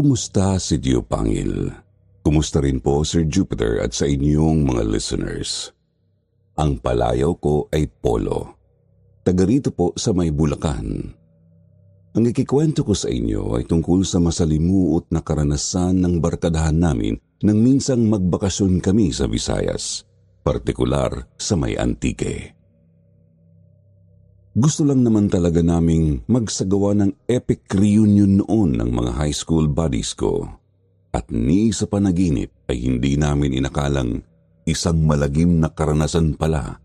Kumusta si Dio Pangil? Kumusta rin po Sir Jupiter at sa inyong mga listeners? Ang palayaw ko ay Polo. Taga rito po sa may Bulacan. Ang ikikwento ko sa inyo ay tungkol sa masalimuot na karanasan ng barkadahan namin nang minsang magbakasyon kami sa Visayas, partikular sa may Antique. Gusto lang naman talaga naming magsagawa ng epic reunion noon ng mga high school buddies ko. At ni sa panaginip ay hindi namin inakalang isang malagim na karanasan pala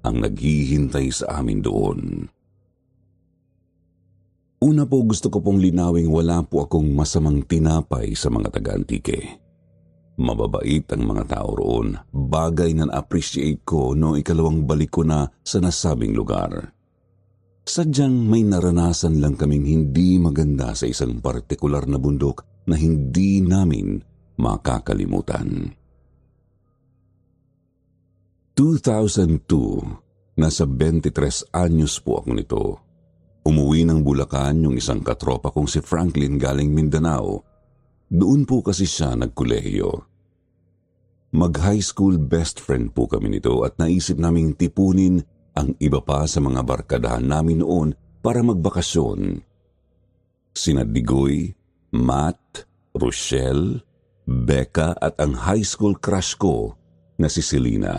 ang naghihintay sa amin doon. Una po gusto ko pong linawing wala po akong masamang tinapay sa mga taga-Antique. Mababait ang mga tao roon, bagay na na-appreciate ko noong ikalawang balik ko na sa nasabing lugar. Sadyang may naranasan lang kaming hindi maganda sa isang partikular na bundok na hindi namin makakalimutan. 2002, nasa 23 anyos po ako nito. Umuwi ng Bulacan yung isang katropa kong si Franklin galing Mindanao. Doon po kasi siya nagkolehiyo. Mag-high school best friend po kami nito at naisip naming tipunin ang iba pa sa mga barkadahan namin noon para magbakasyon. Sina Digoy, Matt, Rochelle, Becca at ang high school crush ko na si Selena.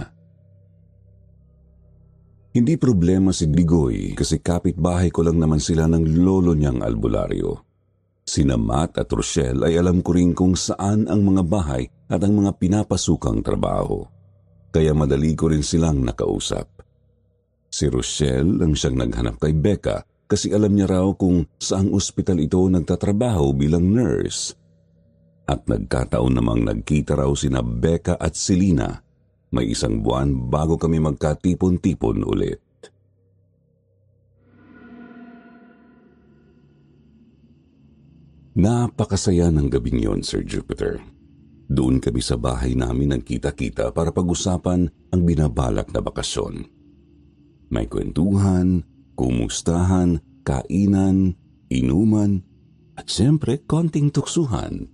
Hindi problema si Digoy kasi kapitbahay ko lang naman sila ng lolo niyang albularyo. Sina Matt at Rochelle ay alam ko rin kung saan ang mga bahay at ang mga pinapasukang trabaho. Kaya madali ko rin silang nakausap. Si Rochelle ang siyang naghanap kay Becca kasi alam niya raw kung saang ospital ito nagtatrabaho bilang nurse. At nagkataon namang nagkita raw sina Becca at Selena. May isang buwan bago kami magkatipon-tipon ulit. Napakasaya ng gabing yon, Sir Jupiter. Doon kami sa bahay namin nagkita-kita para pag-usapan ang binabalak na bakasyon. May kwentuhan, kumustahan, kainan, inuman, at siyempre konting tuksuhan.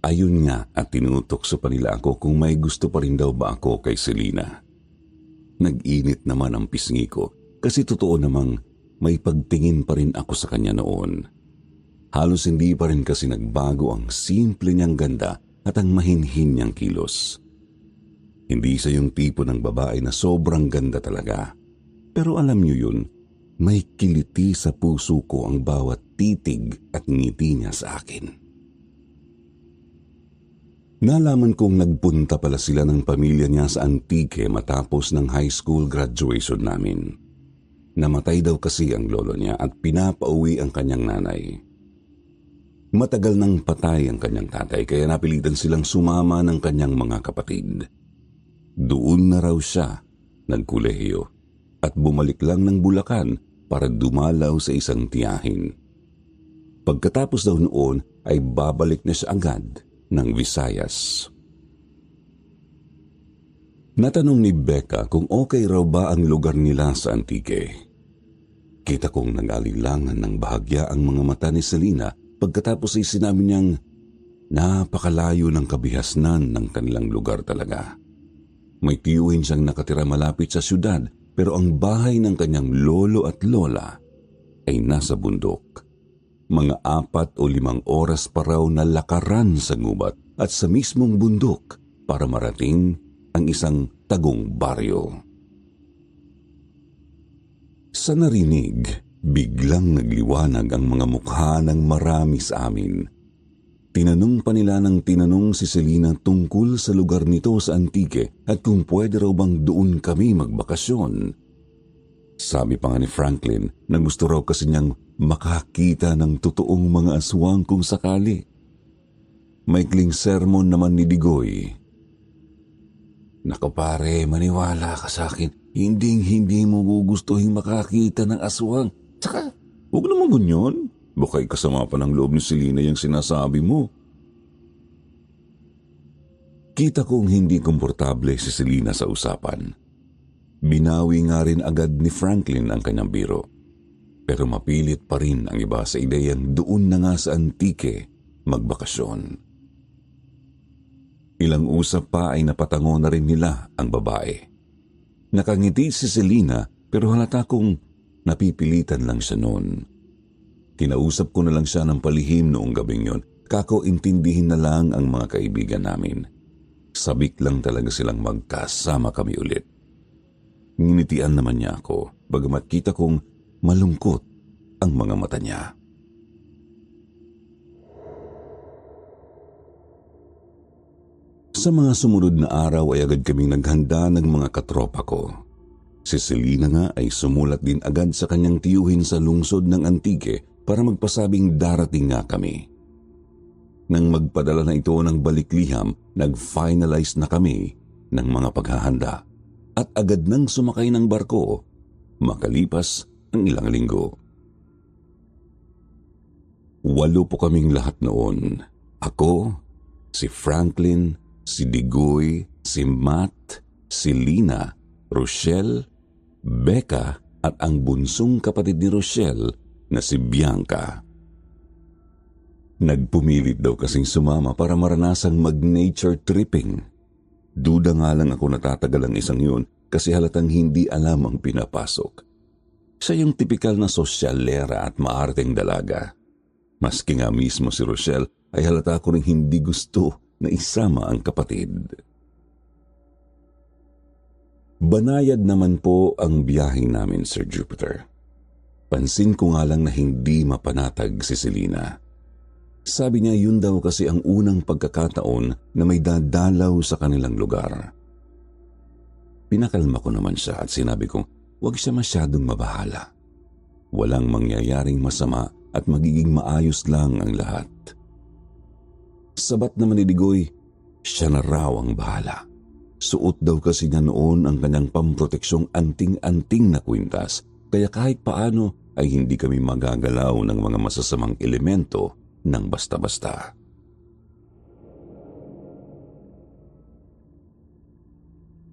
Ayun nga at tinutokso pa nila ako kung may gusto pa rin daw ba ako kay Selena. Nag-init naman ang pisngi ko kasi totoo namang may pagtingin pa rin ako sa kanya noon. Halos hindi pa rin kasi nagbago ang simple niyang ganda at ang mahinhin niyang kilos. Hindi siya yung tipo ng babae na sobrang ganda talaga. Pero alam niyo yun, may kiliti sa puso ko ang bawat titig at ngiti niya sa akin. Nalaman kong nagpunta pala sila ng pamilya niya sa Antique matapos ng high school graduation namin. Namatay daw kasi ang lolo niya at pinapauwi ang kanyang nanay. Matagal nang patay ang kanyang tatay kaya napilitan silang sumama ng kanyang mga kapatid. Doon na raw siya nagkolehiyo at bumalik lang ng Bulacan para dumalaw sa isang tiyahin. Pagkatapos daw noon ay babalik na siya agad ng Visayas. Natanong ni Becca kung okay raw ba ang lugar nila sa Antique. Kita kong nag-alilangan ng bahagya ang mga mata ni Selena pagkatapos ay sinabi niyang napakalayo ng kabihasnan ng kanilang lugar talaga. May tiyuhin siyang nakatira malapit sa syudad pero ang bahay ng kanyang lolo at lola ay nasa bundok. Mga 4 o 5 oras pa raw na lakaran sa gubat at sa mismong bundok para marating ang isang tagong baryo. Sa narinig, biglang nagliwanag ang mga mukha ng marami sa amin. Tinanong pa nila ng tinanong si Selena tungkol sa lugar nito sa Antique at kung pwede raw bang doon kami magbakasyon. Sabi pa nga ni Franklin na gusto raw kasi niyang makakita ng totoong mga aswang kung sakali. Maikling sermon naman ni Digoy. Naku pare, maniwala ka sa akin. Hindi mo gugustuhin makakita ng aswang. Tsaka, huwag naman ganyan. Baka kasama pa ng loob ni Selena yung sinasabi mo. Kita kong hindi komportable si Selena sa usapan. Binawi nga rin agad ni Franklin ang kanyang biro. Pero mapilit pa rin ang iba sa ideyang doon na nga sa Antique magbakasyon. Ilang usap pa ay napatango na rin nila ang babae. Nakangiti si Selena pero halata kong napipilitan lang siya noon. Kinausap ko na lang siya ng palihim noong gabing yon. Kako intindihin na lang ang mga kaibigan namin. Sabik lang talaga silang magkasama kami ulit. Nginitian naman niya ako, bagamat kita kong malungkot ang mga mata niya. Sa mga sumunod na araw ay agad kaming naghanda ng mga katropa ko. Si Selena nga ay sumulat din agad sa kanyang tiyuhin sa lungsod ng Antique para magpasabing darating nga kami. Nang magpadala na ito ng balik-liham, nag-finalize na kami ng mga paghahanda at agad nang sumakay ng barko makalipas ang ilang linggo. 8 po kaming lahat noon. Ako, si Franklin, si Digoy, si Matt, si Lina, Rochelle, Becca at ang bunsong kapatid ni Rochelle na si Bianca. Nagpumilit daw kasing sumama para maranasang mag-nature tripping. Duda nga lang ako natatagal ang isang yun kasi halatang hindi alam ang pinapasok. Siya yung tipikal na sosyalera at maarteng dalaga. Maski nga mismo si Rochelle ay halata ko rin hindi gusto na isama ang kapatid. Banayad naman po ang biyahe namin, Sir Jupiter. Pansin ko nga lang na hindi mapanatag si Selena. Sabi niya yun daw kasi ang unang pagkakataon na may dadalaw sa kanilang lugar. Pinakalma ko naman siya at sinabi kong huwag siya masyadong mabahala. Walang mangyayaring masama at magiging maayos lang ang lahat. Sabat naman ni Digoy, siya na raw ang bahala. Suot daw kasi niya noon ang kanyang pamproteksyong anting-anting na kwintas, kaya kahit paano ay hindi kami magagalaw ng mga masasamang elemento ng basta-basta.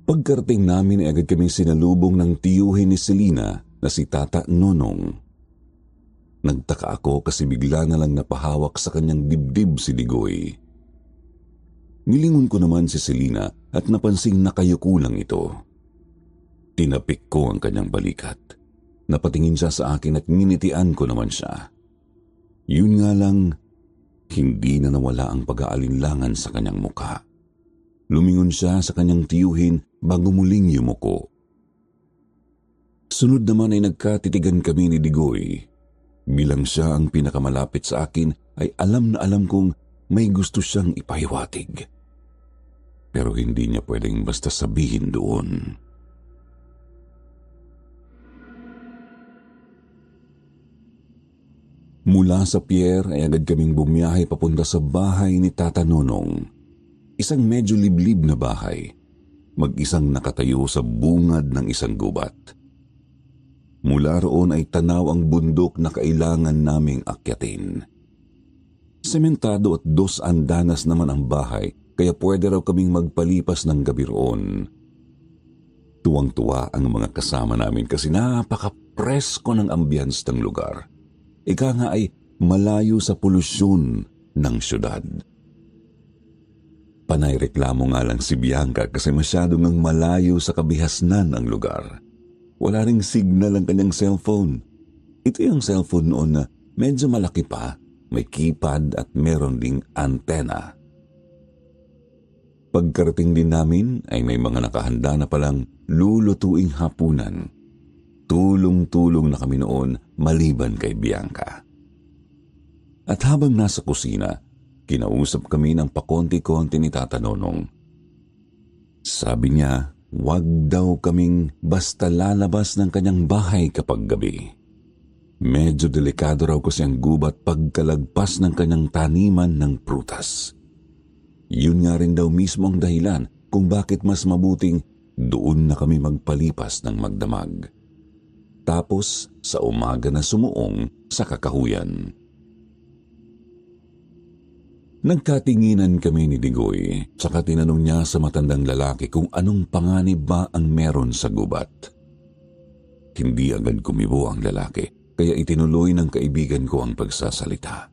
Pagkarating namin ay agad kaming sinalubong ng tiyuhin ni Selena na si Tata Nonong. Nagtaka ako kasi bigla na lang napahawak sa kanyang dibdib si Digoy. Nilingon ko naman si Selena at napansing nakayuko lang ito. Tinapik ko ang kanyang balikat. Napatingin siya sa akin at nginitian ko naman siya. Yun nga lang, hindi na nawala ang pag-aalinlangan sa kanyang mukha. Lumingon siya sa kanyang tiyuhin bago muling yumuko. Sunod naman ay nagkatitigan kami ni Digoy. Bilang siya ang pinakamalapit sa akin ay alam na alam kong may gusto siyang ipahiwatig. Pero hindi niya pwedeng basta sabihin doon. Mula sa pier ay agad kaming bumiyahe papunta sa bahay ni Tata Nonong. Isang medyo liblib na bahay. Mag-isang nakatayo sa bungad ng isang gubat. Mula roon ay tanaw ang bundok na kailangan naming akyatin. Sementado at 2 andanas naman ang bahay, kaya pwede raw kaming magpalipas ng gabi roon. Tuwang-tuwa ang mga kasama namin kasi napaka-presko ng ambience ng lugar. Ika nga ay malayo sa polusyon ng syudad. Panay reklamo nga lang si Bianca kasi masyado nang malayo sa kabihasnan ang lugar. Wala ring signal ang kanyang cellphone. Ito yung cellphone noon na medyo malaki pa, may keypad at meron ding antena. Pagkarating din namin ay may mga nakahanda na palang lulutuing hapunan. Tulong-tulong na kami noon maliban kay Bianca. At habang nasa kusina, kinausap kami ng pakonti-konti ni Tata Nonong. Sabi niya, wag daw kaming basta lalabas ng kanyang bahay kapag gabi. Medyo delikado raw kasi ang gubat pagkalagpas ng kanyang taniman ng prutas. Yun nga rin daw mismo ang dahilan kung bakit mas mabuting doon na kami magpalipas ng magdamag. Tapos sa umaga na sumuong sa kakahuyan. Nagkatinginan kami ni Digoy, tsaka tinanong niya sa matandang lalaki kung anong panganib ba ang meron sa gubat. Hindi agad kumibo ang lalaki, kaya itinuloy ng kaibigan ko ang pagsasalita.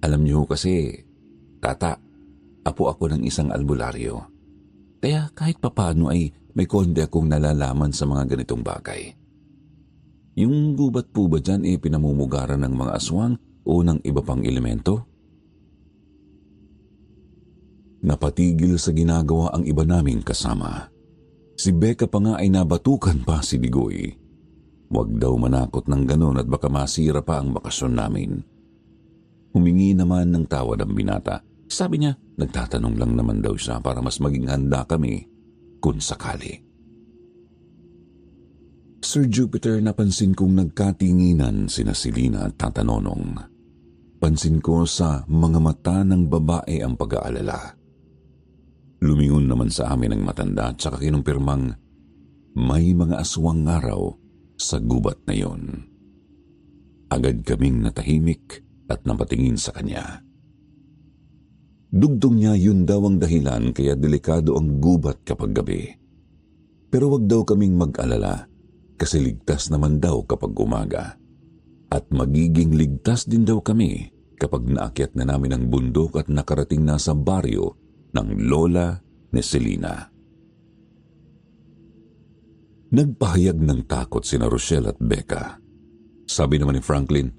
Alam niyo kasi, tata, apo ako ng isang albularyo. Kaya kahit papaano ay may konti akong nalalaman sa mga ganitong bagay. Yung gubat po ba dyan pinamumugaran ng mga aswang o ng iba pang elemento? Napatigil sa ginagawa ang iba naming kasama. Si Becca pa nga ay nabatukan pa si Digoy. Huwag daw manakot ng ganon at baka masira pa ang bakasyon namin. Humingi naman ng tawad ang binata. Sabi niya, nagtatanong lang naman daw siya para mas maging handa kami kung sakali. Sir Jupiter, napansin kong nagkatinginan sina Selena at Tata Nonong. Pansin ko sa mga mata ng babae ang pag-aalala. Lumingon naman sa amin ang matanda at saka kinumpirmang may mga aswang araw sa gubat na yon. Agad kaming natahimik at napatingin sa kanya. Dugtong niya yun daw ang dahilan kaya delikado ang gubat kapag gabi. Pero wag daw kaming mag-alala kasi ligtas naman daw kapag umaga. At magiging ligtas din daw kami kapag naakyat na namin ang bundok at nakarating na sa baryo ng lola ni Selena. Nagpahayag ng takot sina Rochelle at Becca. Sabi naman ni Franklin,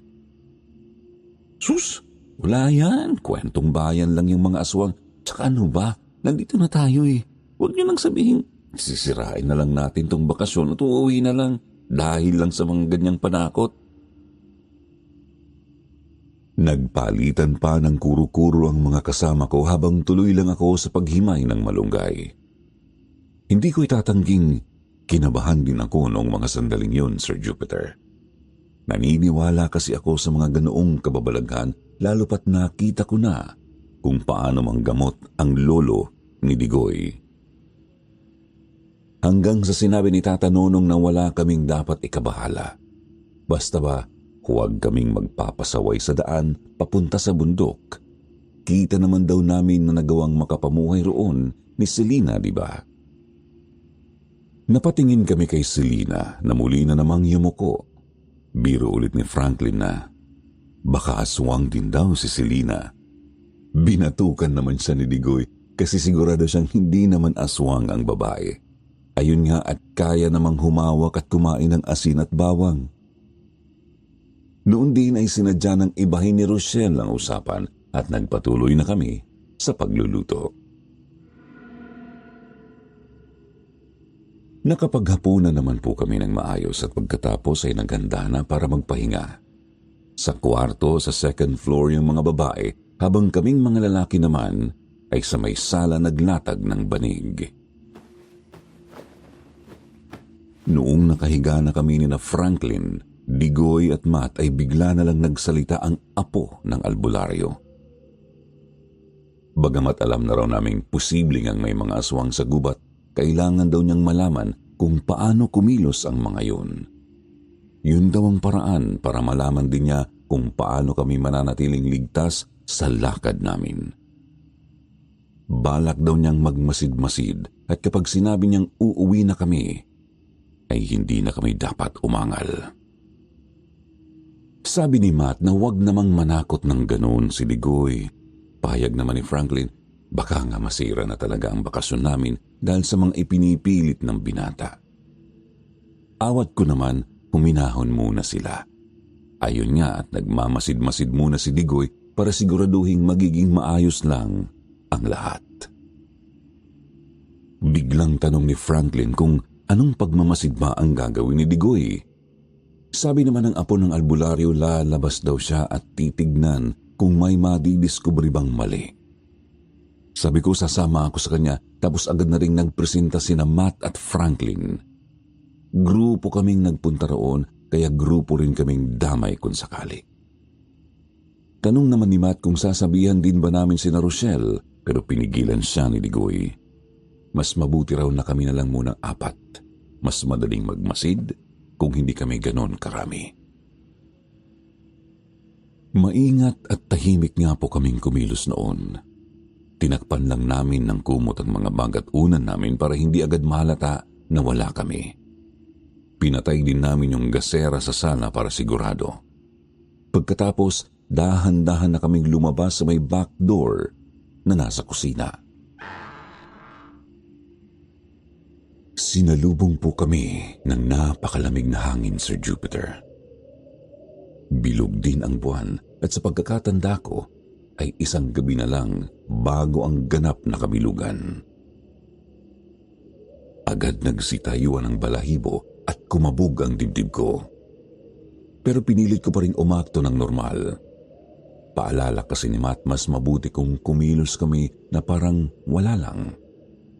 "Sus, wala yan. Kwentong bayan lang yung mga aswang. Tsaka ano ba? Nandito na tayo eh. Huwag niyo nang sabihin, sisirain na lang natin tong bakasyon at uuwi na lang dahil lang sa mga ganyang panakot." Nagpalitan pa ng kuro-kuro ang mga kasama ko habang tuloy lang ako sa paghimay ng malunggay. Hindi ko itatangging kinabahan din ako noong mga sandaling yun, Sir Jupiter. Naniniwala kasi ako sa mga ganoong kababalaghan lalo pat nakita ko na kung paano manggamot ang lolo ni Digoy. Hanggang sa sinabi ni Tata Nonong na wala kaming dapat ikabahala. Basta ba, huwag kaming magpapasaway sa daan papunta sa bundok. Kita naman daw namin na nagawang makapamuhay roon ni Selena, di ba? Napatingin kami kay Selena na muli na namang yumuko. Biro ulit ni Franklin na baka aswang din daw si Selena. Binatukan naman siya ni Digoy kasi sigurado siyang hindi naman aswang ang babae. Ayun nga at kaya namang humawak at kumain ng asin at bawang. Noon din ay sinadya ng ibahin ni Rochelle ang usapan at nagpatuloy na kami sa pagluluto. Nakapaghapunan naman po kami ng maayos at pagkatapos ay naghanda na para magpahinga. Sa kwarto sa second floor yung mga babae habang kaming mga lalaki naman ay sa may sala naglatag ng banig. Noong nakahiga na kami ni na Franklin, Digoy at Matt ay bigla na lang nagsalita ang apo ng albularyo. Bagamat alam na raw naming posibleng ang may mga aswang sa gubat, kailangan daw niyang malaman kung paano kumilos ang mga yun. Yun daw ang paraan para malaman din niya kung paano kami mananatiling ligtas sa lakad namin. Balak daw niyang magmasid-masid at kapag sinabi niyang uuwi na kami, ay hindi na kami dapat umangal. Sabi ni Matt na huwag namang manakot ng ganoon si Digoy. Payag naman ni Franklin, baka nga masira na talaga ang bakasyon namin dahil sa mga ipinipilit ng binata. Awat ko naman, huminahon muna sila. Ayun nga at nagmamasid-masid muna si Digoy para siguraduhin magiging maayos lang ang lahat. Biglang tanong ni Franklin kung anong pagmamasid ba ang gagawin ni Digoy. Sabi naman ng apo ng albularyo, lalabas daw siya at titignan kung may madidiskubre bang mali. Sabi ko sasama ako sa kanya tapos agad na rin nagpresenta sina Matt at Franklin. Grupo kaming nagpunta roon kaya grupo rin kaming damay kung sakali. Tanong naman ni Matt kung sasabihan din ba namin sina Rochelle pero pinigilan siya ni Digoy. Mas mabuti raw na kami na lang munang apat. Mas madaling magmasid kung hindi kami ganon karami. Maingat at tahimik nga po kaming kumilos noon. Tinakpan lang namin ng kumot ang mga bag at unan namin para hindi agad mahalata na wala kami. Pinatay din namin yung gasera sa sala para sigurado. Pagkatapos, dahan-dahan na kaming lumabas sa may back door na nasa kusina. Sinalubong po kami ng napakalamig na hangin, Sir Jupiter. Bilog din ang buwan at sa pagkakatanda ko ay isang gabi na lang bago ang ganap na kabilugan. Agad nagsitayuan ang balahibo at kumabog ang dibdib ko. Pero pinilit ko pa rin umakto ng normal. Paalala kasi ni Matt, mas mabuti kung kumilos kami na parang wala lang.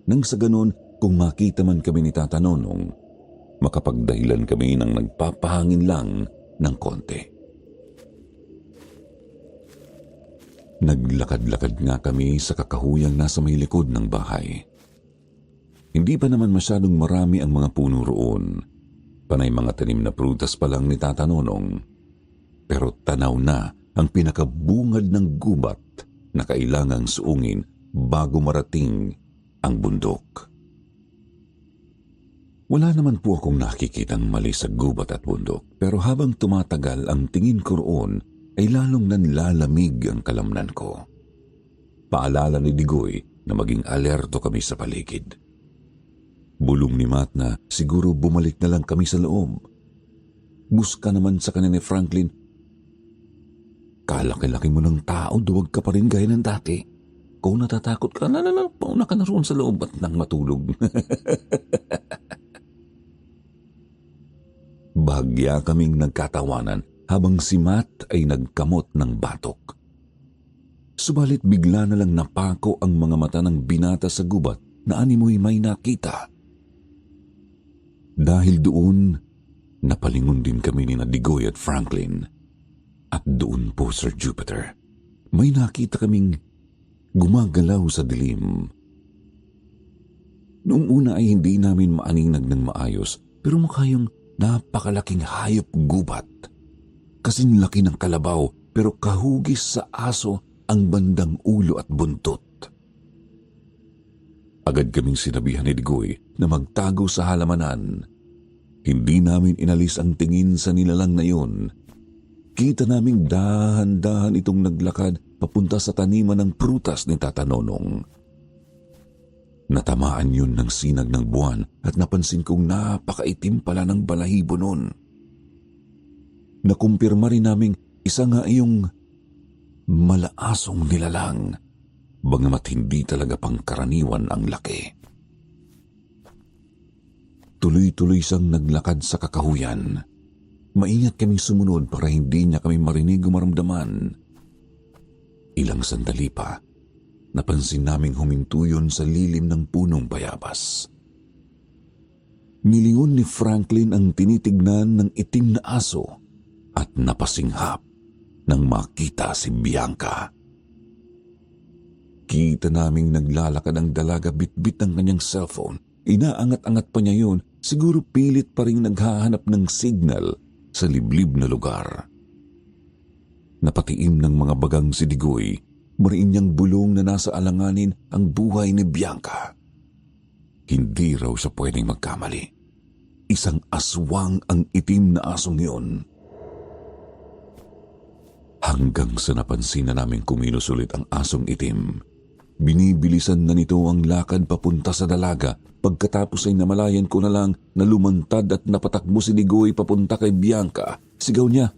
Nang sa ganun, kung makita man kami ni Tata Nonong, makapagdahilan kami ng nagpapahangin lang ng konti. Naglakad-lakad nga kami sa kakahuyang nasa may likod ng bahay. Hindi pa naman masyadong marami ang mga puno roon. Panay mga tanim na prutas pa lang ni Tata Nonong. Pero tanaw na ang pinakabungad ng gubat na kailangang suungin bago marating ang bundok. Wala naman po akong nakikitang mali sa gubat at bundok, pero habang tumatagal ang tingin ko roon ay lalong nanlalamig ang kalamnan ko. Paalala ni Digoy na maging alerto kami sa paligid. Bulong ni Matt na siguro bumalik na lang kami sa loob. Buska naman sa kanya ni Franklin, "Kalaki-laki mo ng tao, duwag ka pa rin gaya ng dati. Kung natatakot ka, pauna ka na roon sa loob at nang matulog." Bahagya kaming nagkatawanan habang si Matt ay nagkamot ng batok. Subalit bigla na lang napako ang mga mata ng binata sa gubat na animoy may nakita. Dahil doon, napalingon din kami ni Digoy at Franklin. At doon po, Sir Jupiter, may nakita kaming gumagalaw sa dilim. Noong una ay hindi namin maaninag ng maayos, pero mukha yung napakalaking hayop gubat. Kasing laki ng kalabaw, pero kahugis sa aso ang bandang ulo at buntot. Agad kaming sinabihan ni Digoy na magtago sa halamanan. Hindi namin inalis ang tingin sa nilalang na yun. Kita naming dahan-dahan itong naglakad papunta sa taniman ng prutas ni Tata Nonong. Natamaan yun ng sinag ng buwan at napansin kong napakaitim pala ng balahibo nun. Nakumpirma rin naming isa nga iyong malaasong nilalang, bagamat hindi talaga pangkaraniwan ang laki. Tuloy-tuloy siyang naglakad sa kakahuyan. Maingat kaming sumunod para hindi niya kami marinig o maramdaman. Ilang sandali pa, napansin naming huminto yun sa lilim ng punong bayabas. Nilingon ni Franklin ang tinitignan ng itim na aso at napasinghap nang makita si Bianca. Kita naming naglalakad ang dalaga, bitbit ng kanyang cellphone. Inaangat-angat pa niya yun, siguro pilit pa rin naghahanap ng signal sa liblib na lugar. Napatiim ng mga bagang si Digoy, mariin niyang bulong na nasa alanganin ang buhay ni Bianca. Hindi raw siya pwedeng magkamali. Isang aswang ang itim na asong yun. Hanggang sa napansin na namin kumilos ulit ang asong itim. Binibilisan na nito ang lakad papunta sa dalaga. Pagkatapos ay namalayan ko na lang na lumantad at napatakbo si Digoy papunta kay Bianca. Sigaw niya,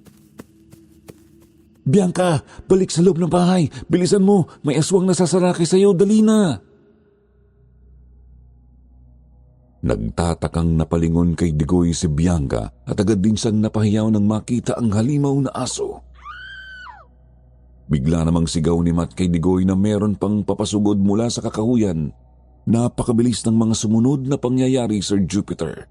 "Bianca, balik sa loob ng bahay! Bilisan mo! May aswang nasasaraki sa'yo! Dali na!" Nagtatakang napalingon kay Digoy si Bianca at agad din siyang napahiyaw nang makita ang halimaw na aso. Bigla namang sigaw ni Matt kay Digoy na meron pang papasugod mula sa kakahuyan. Napakabilis ng mga sumunod na pangyayari, Sir Jupiter.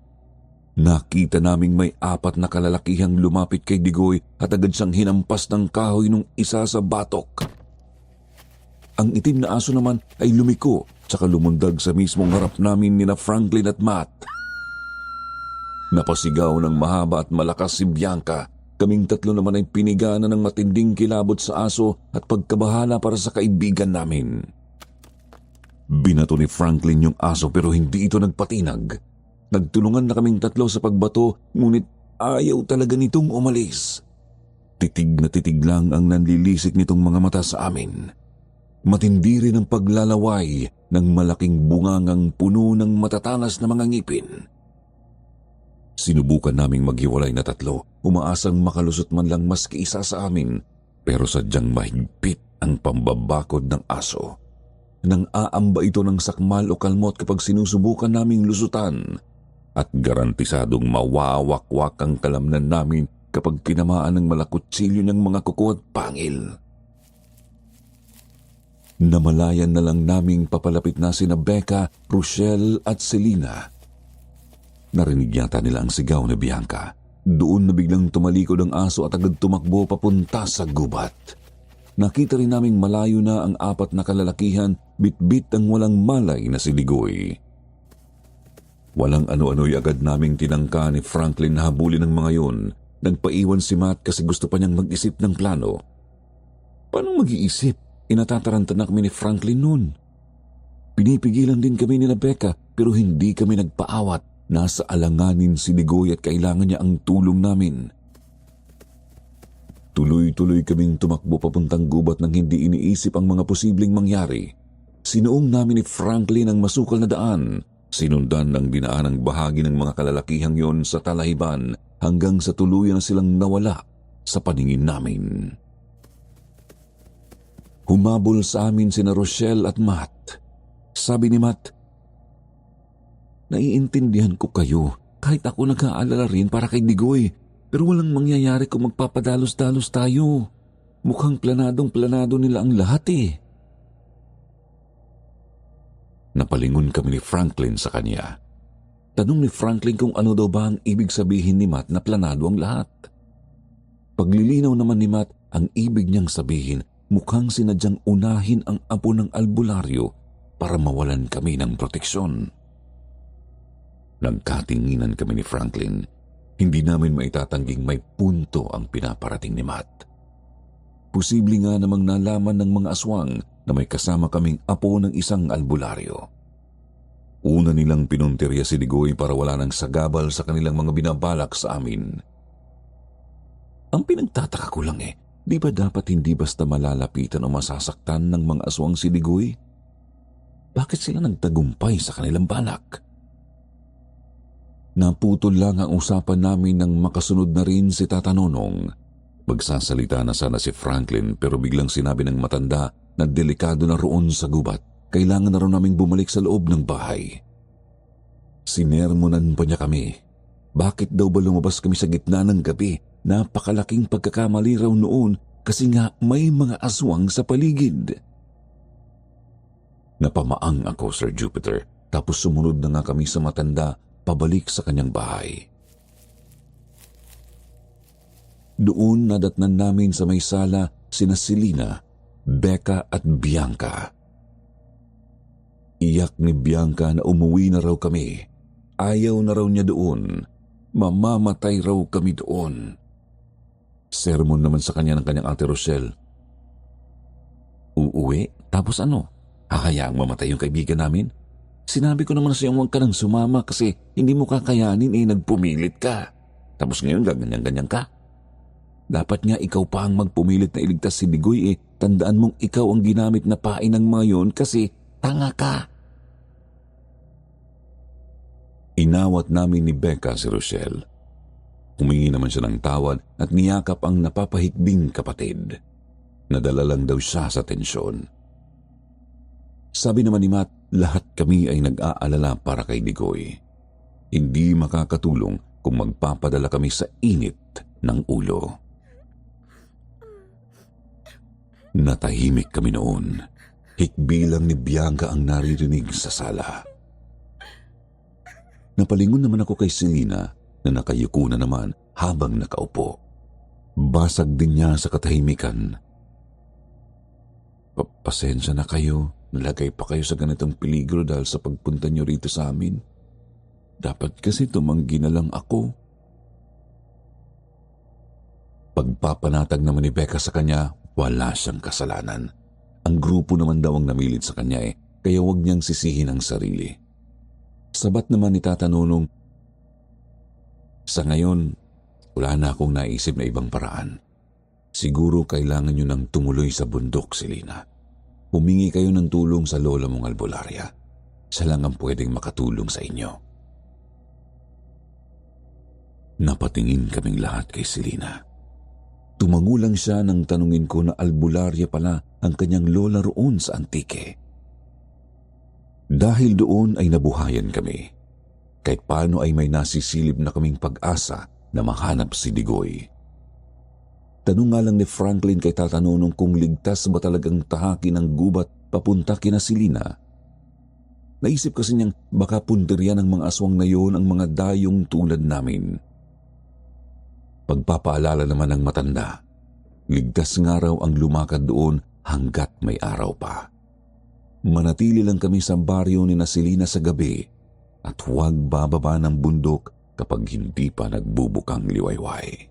Nakita naming may 4 na kalalakihang lumapit kay Digoy at agad siyang hinampas ng kahoy nung isa sa batok. Ang itim na aso naman ay lumiko tsaka lumundag sa mismong harap namin nina Franklin at Matt. Napasigaw ng mahaba at malakas si Bianca. Kaming tatlo naman ay pinigana ng matinding kilabot sa aso at pagkabahala para sa kaibigan namin. Binato ni Franklin yung aso pero hindi ito nagpatinag. Nagtulungan na kaming tatlo sa pagbato ngunit ayaw talaga nitong umalis. Titig na titig lang ang nanlilisik nitong mga mata sa amin. Matindi rin ang paglalaway ng malaking bungangang puno ng matatalas na mga ngipin. Sinubukan naming maghiwalay na tatlo, umaasang makalusot man lang maski isa sa amin, pero sadyang mahigpit ang pambabakod ng aso. Nang aamba ito ng sakmal o kalmot kapag sinusubukan naming lusutan, at garantisadong mawawakwak ang kalamnan namin kapag tinamaan ng malakutsilyo ng mga kuko at pangil. Namalayan na lang naming papalapit na sina Becca, Rochelle at Selena. Narinig yata nila ang sigaw ni Bianca. Doon na biglang tumalikod ang aso at agad tumakbo papunta sa gubat. Nakita rin naming malayo na ang apat na kalalakihan, bitbit ang walang malay na si Ligoy. Walang ano-ano'y agad naming tinangka ni Franklin na habulin ng mga yun. Nagpaiwan si Matt kasi gusto pa niyang mag-isip ng plano. Paano mag-iisip? Inatataranta na kami ni Franklin noon. Pinipigilan din kami ni Becca pero hindi kami nagpaawat. Nasa alanganin si Ligoy at kailangan niya ang tulong namin. Tuloy-tuloy kaming tumakbo papuntang gubat nang hindi iniisip ang mga posibleng mangyari. Sinuong namin ni Franklin ang masukal na daan. Sinundan ng dinaanang bahagi ng mga kalalakihang yon sa talahiban hanggang sa tuluyan na silang nawala sa paningin namin. Humabol sa amin sina Rochelle at Matt. Sabi ni Matt, "Naiintindihan ko kayo. Kahit ako nag-aalala rin para kay Ligoy. Pero walang mangyayari kung magpapadalos-dalos tayo. Mukhang planadong-planado nila ang lahat eh." Napalingon kami ni Franklin sa kanya. Tanong ni Franklin kung ano daw ba ang ibig sabihin ni Matt na planado ang lahat. Paglilinaw naman ni Matt, ang ibig niyang sabihin, mukhang sinadyang unahin ang apo ng albularyo para mawalan kami ng proteksyon. Nagkatinginan kami ni Franklin. Hindi namin maitatangging may punto ang pinaparating ni Matt. Posible nga namang nalaman ng mga aswang na may kasama kaming apo ng isang albularyo. Una nilang pinuntirya si Ligoy para wala nang sagabal sa kanilang mga binabalak sa amin. Ang pinagtataka ko lang di ba dapat hindi basta malalapitan o masasaktan ng mga aswang si Ligoy? Bakit sila nagtagumpay sa kanilang balak? Naputol lang ang usapan namin nang makasunod na rin si Tata Nonong. Magsasalita na sana si Franklin pero biglang sinabi ng matanda na delikado na roon sa gubat. Kailangan na raw naming bumalik sa loob ng bahay. Sinermonan pa niya kami. Bakit daw ba lumabas kami sa gitna ng gabi? Napakalaking pagkakamali raw noon kasi nga may mga aswang sa paligid. Napamaang ako, Sir Jupiter, tapos sumunod na nga kami sa matanda pabalik sa kanyang bahay. Doon nadatnan namin sa may sala sina Selena, Becca at Bianca. Iyak ni Bianca na umuwi na raw kami. Ayaw na raw niya doon. Mamamatay raw kami doon. Sermon naman sa kanya ng kanyang ate Rochelle. Uuwi? Tapos ano? Hakayaang mamatay yung kaibigan namin? Sinabi ko naman sa iyo huwag ka nang sumama kasi hindi mo kakayanin nagpumilit ka. Tapos ngayon gaganyan-ganyan ka. Dapat nga ikaw pa ang magpumilit na iligtas si Ligoy Tandaan mong ikaw ang ginamit na pain ng mga yun kasi tanga ka. Inawat namin ni Becca si Rochelle. Humingi naman siya ng tawad at niyakap ang napapahikbing kapatid. Nadala lang daw siya sa tensyon. Sabi naman ni Matt, lahat kami ay nag-aalala para kay Ligoy. Hindi makakatulong kung magpapadala kami sa init ng ulo. Natahimik kami noon. Hikbi lang ni Bianca ang naririnig sa sala. Napalingon naman ako kay Selena na nakayuko na naman habang nakaupo. Basag din niya sa katahimikan. Pasensya na kayo. Nalagay pa kayo sa ganitong peligro dahil sa pagpunta niyo rito sa amin. Dapat kasi tumanggi na lang ako. Pagpapanatag naman ni Becca sa kanya, wala siyang kasalanan. Ang grupo naman daw ang namilit sa kanya kaya huwag niyang sisihin ang sarili. Sabat naman ni Tata Nonong, sa ngayon, wala na akong naisip na ibang paraan. Siguro kailangan nyo nang tumuloy sa bundok, Selina. Humingi kayo ng tulong sa lola mong albularya. Siya lang ang pwedeng makatulong sa inyo. Napatingin kaming lahat kay Selina. Tumango lang siya nang tanungin ko na albularya pala ang kanyang lola roon sa Antique. Dahil doon ay nabuhayan kami. Kahit paano ay may nasisilip na kaming pag-asa na mahanap si Digoy. Tanong nga lang ni Franklin kay Tata Nonong kung ligtas ba talagang tahakin ang gubat papunta kina Selina. Naisip kasi niyang baka punterian ng mga aswang na yon ang mga dayong tulad namin. Pagpapaalala naman ng matanda, ligtas nga raw ang lumakad doon hanggat may araw pa. Manatili lang kami sa baryo ni na Selina sa gabi at huwag bababa ng bundok kapag hindi pa nagbubukang liwayway.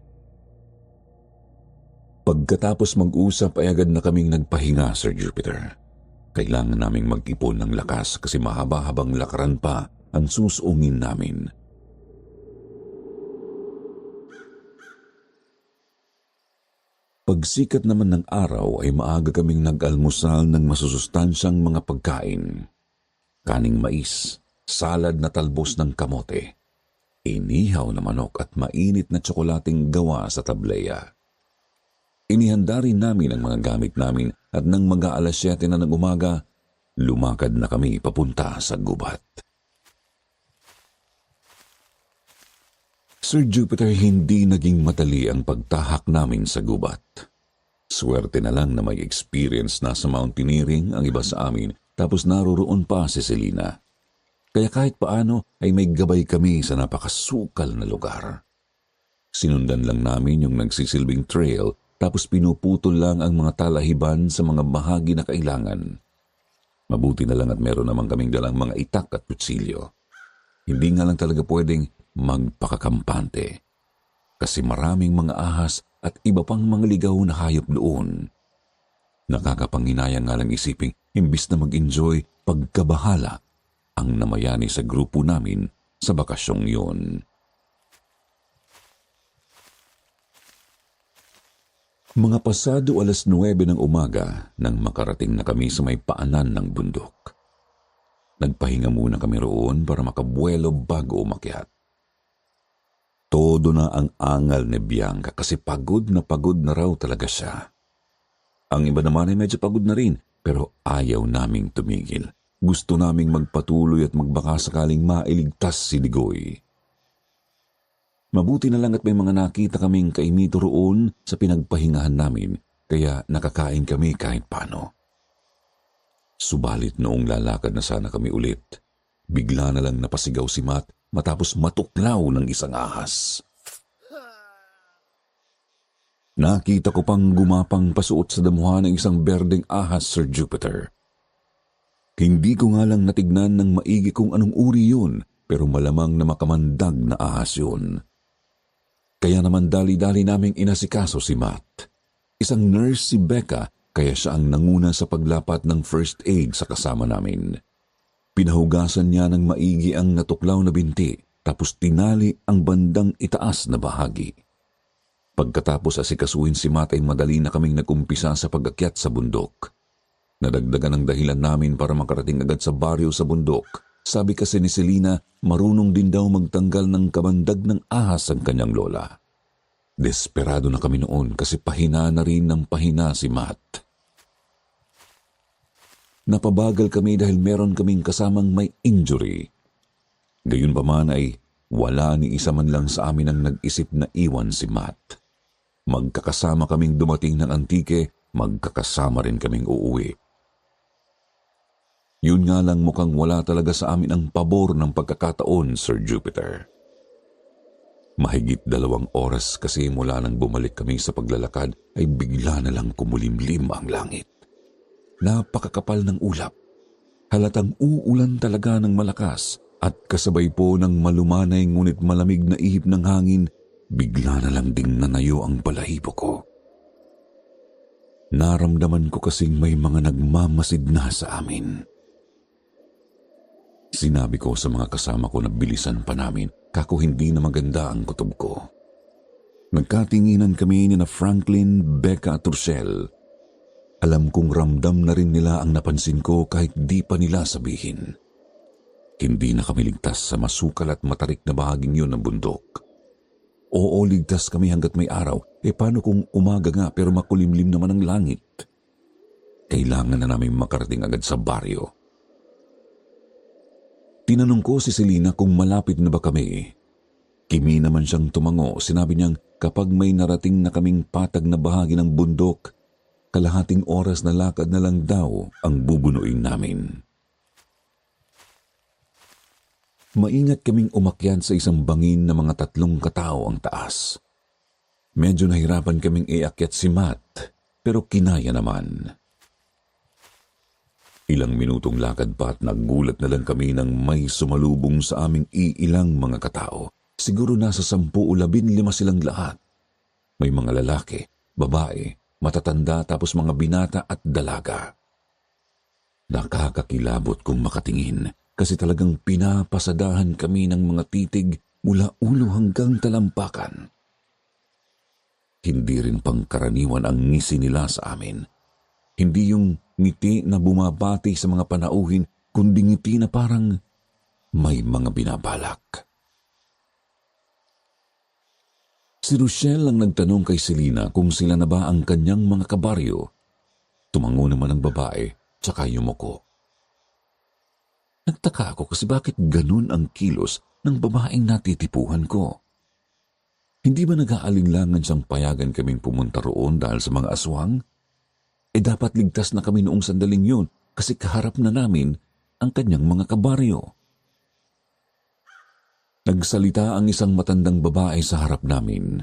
Pagkatapos mag-usap ay agad na kaming nagpahinga, Sir Jupiter. Kailangan naming mag-ipon ng lakas kasi mahaba-habang lakaran pa ang susungin namin. Pagsikat naman ng araw ay maaga kaming nag-almusal ng masusustansyang mga pagkain. Kaning mais, salad na talbos ng kamote, inihaw na manok at mainit na tsokolating gawa sa tableya. Inihanda rin namin ang mga gamit namin at nang mag-aalas 7 na ng umaga, lumakad na kami papunta sa gubat. Sir Jupiter, hindi naging madali ang pagtahak namin sa gubat. Swerte na lang na may experience na sa mountaineering ang iba sa amin tapos naroroon pa si Selina. Kaya kahit paano ay may gabay kami sa napakasukal na lugar. Sinundan lang namin yung nagsisilbing trail tapos pinuputol lang ang mga talahiban sa mga bahagi na kailangan. Mabuti na lang at meron naman kaming dalang mga itak at kutsilyo. Hindi nga lang talaga pwedeng magpakakampante kasi maraming mga ahas at iba pang mga ligaw na hayop doon. Nakakapanginayang nga lang isiping imbis na mag-enjoy, pagkabahala ang namayani sa grupo namin sa bakasyong yun. Mga pasado 9:00 ng umaga nang makarating na kami sa may paanan ng bundok. Nagpahinga muna kami roon para makabuelo bago umakyat. Todo na ang angal ni Bianca kasi pagod na raw talaga siya. Ang iba naman ay medyo pagod na rin pero ayaw naming tumigil. Gusto naming magpatuloy at magbaka sakaling mailigtas si Digoy. Mabuti na lang at may mga nakita kaming kaimito roon sa pinagpahingahan namin kaya nakakain kami kahit paano. Subalit noong lalakad na sana kami ulit, bigla na lang napasigaw si Matt matapos matuklaw ng isang ahas. Nakita ko pang gumapang pasuot sa damuhan ng isang berdeng ahas, Sir Jupiter. Hindi ko nga lang natignan ng maigi kung anong uri yun, pero malamang na makamandag na ahas yun. Kaya naman dali-dali naming inasikaso si Matt. Isang nurse si Becca, kaya siya ang nanguna sa paglapat ng first aid sa kasama namin. Pinahugasan niya ng maigi ang natuklaw na binti, tapos tinali ang bandang itaas na bahagi. Pagkatapos asikasuhin si Matt ay madali na kaming nag-umpisa sa pag-akyat sa bundok. Nadagdagan ang dahilan namin para makarating agad sa baryo sa bundok. Sabi kasi ni Selina, marunong din daw magtanggal ng kamandag ng ahas ang kanyang lola. Desperado na kami noon kasi pahina na rin ng pahina si Matt. Napabagal kami dahil meron kaming kasamang may injury. Gayunpaman ay wala ni isa man lang sa amin ang nag-isip na iwan si Matt. Magkakasama kaming dumating ng Antique, magkakasama rin kaming uuwi. Yun nga lang mukhang wala talaga sa amin ang pabor ng pagkakataon, Sir Jupiter. Mahigit 2 oras kasi mula nang bumalik kami sa paglalakad ay bigla na lang kumulimlim ang langit. Napakakapal ng ulap. Halatang uulan talaga ng malakas at kasabay po ng malumanay ngunit malamig na ihip ng hangin, bigla na lang ding nanayo ang balahibo ko. Naramdaman ko kasing may mga nagmamasid na sa amin. Sinabi ko sa mga kasama ko na bilisan pa namin, kako hindi na maganda ang kutob ko. Nagkatinginan kami ni na Franklin, Becca at Rochelle. Alam kong ramdam na rin nila ang napansin ko kahit di pa nila sabihin. Hindi na kami ligtas sa masukal at matarik na bahaging yun ng bundok. Oo, ligtas kami hanggat may araw. Paano kung umaga nga pero makulimlim naman ang langit? Kailangan na namin makarating agad sa baryo. Tinanong ko si Selena kung malapit na ba kami. Kimi naman siyang tumango. Sinabi niyang kapag may narating na kaming patag na bahagi ng bundok, kalahating oras na lakad na lang daw ang bubunuin namin. Maingat kaming umakyat sa isang bangin na mga 3 katao ang taas. Medyo nahirapan kaming iakyat si Matt, pero kinaya naman. Ilang minutong lakad pa at nagulat na lang kami nang may sumalubong sa aming iilang mga katao. Siguro nasa 10 o 15 silang lahat. May mga lalaki, babae, matatanda tapos mga binata at dalaga. Nakakakilabot kung makatingin kasi talagang pinapasadahan kami ng mga titig mula ulo hanggang talampakan. Hindi rin pangkaraniwan ang ngisi nila sa amin. Hindi yung ngiti na bumabati sa mga panauhin, kundi ngiti na parang may mga binabalak. Si Rochelle ang nagtanong kay Selena kung sila na ba ang kanyang mga kabaryo. Tumango naman ang babae, tsaka yumuko. Nagtaka ako kasi bakit ganun ang kilos ng babaeng natitipuhan ko. Hindi ba nag-aalinlangan siyang payagan kaming pumunta roon dahil sa mga aswang? Dapat ligtas na kami noong sandaling yun kasi kaharap na namin ang kanyang mga kabaryo. Nagsalita ang isang matandang babae sa harap namin.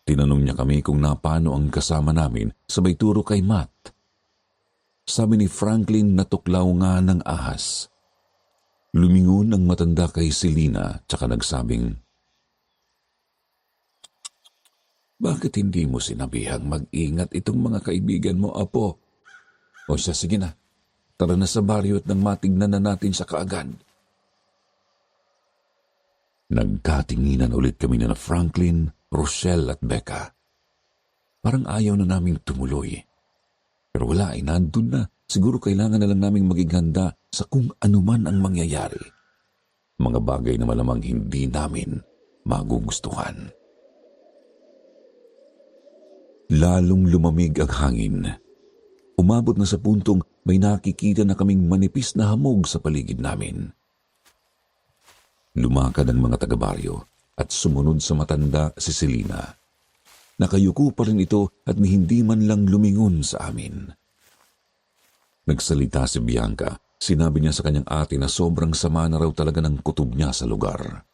Tinanong niya kami kung napano ang kasama namin, sabay turo kay Matt. Sabi ni Franklin na tuklaw nga ng ahas. Lumingon ang matanda kay Selena tsaka nagsabing, "Bakit hindi mo sinabihang mag-ingat itong mga kaibigan mo, Apo? O siya, sige na. Tara na sa baryo at nang matignan na natin siya kaagad." Nagkatinginan ulit kami na Franklin, Rochelle at Becca. Parang ayaw na naming tumuloy. Pero wala, nandun na. Siguro kailangan na lang naming maging handa sa kung anuman ang mangyayari. Mga bagay na malamang hindi namin magugustuhan. Lalong lumamig ang hangin. Umabot na sa puntong may nakikita na kaming manipis na hamog sa paligid namin. Lumakad ang mga taga-baryo at sumunod sa matanda si Selena. Nakayuko pa rin ito at hindi man lang lumingon sa amin. Nagsalita si Bianca. Sinabi niya sa kanyang ate na sobrang sama na raw talaga ng kutob niya sa lugar.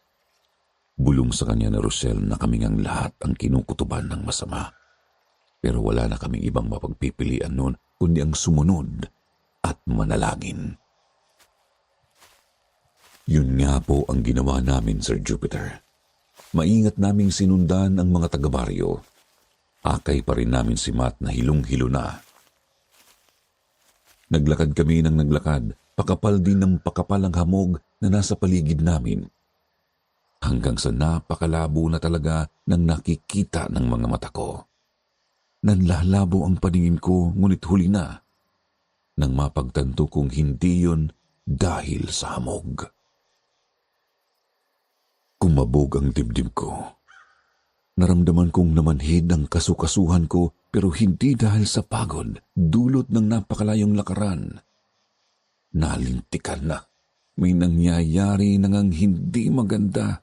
Bulong sa kanya ni Rochelle na kaming ang lahat ang kinukutuban ng masama. Pero wala na kaming ibang mapagpipilian noon kundi ang sumunod at manalangin. Yun nga po ang ginawa namin, Sir Jupiter. Maingat naming sinundan ang mga taga-baryo. Akay pa rin namin si Matt na hilong-hilo na. Naglakad kami ng naglakad, pakapal din ng pakapal ang hamog na nasa paligid namin. Hanggang sa napakalabo na talaga ng nakikita ng mga mata ko. Nanlalabo ang paningin ko, ngunit huli na nang mapagtanto kong hindi yun dahil sa hamog. Kumabog ang dibdib ko. Naramdaman kong namanhid ang kasukasuhan ko pero hindi dahil sa pagod, dulot ng napakalayong lakaran. Nalintikan na. May nangyayari nang hindi maganda.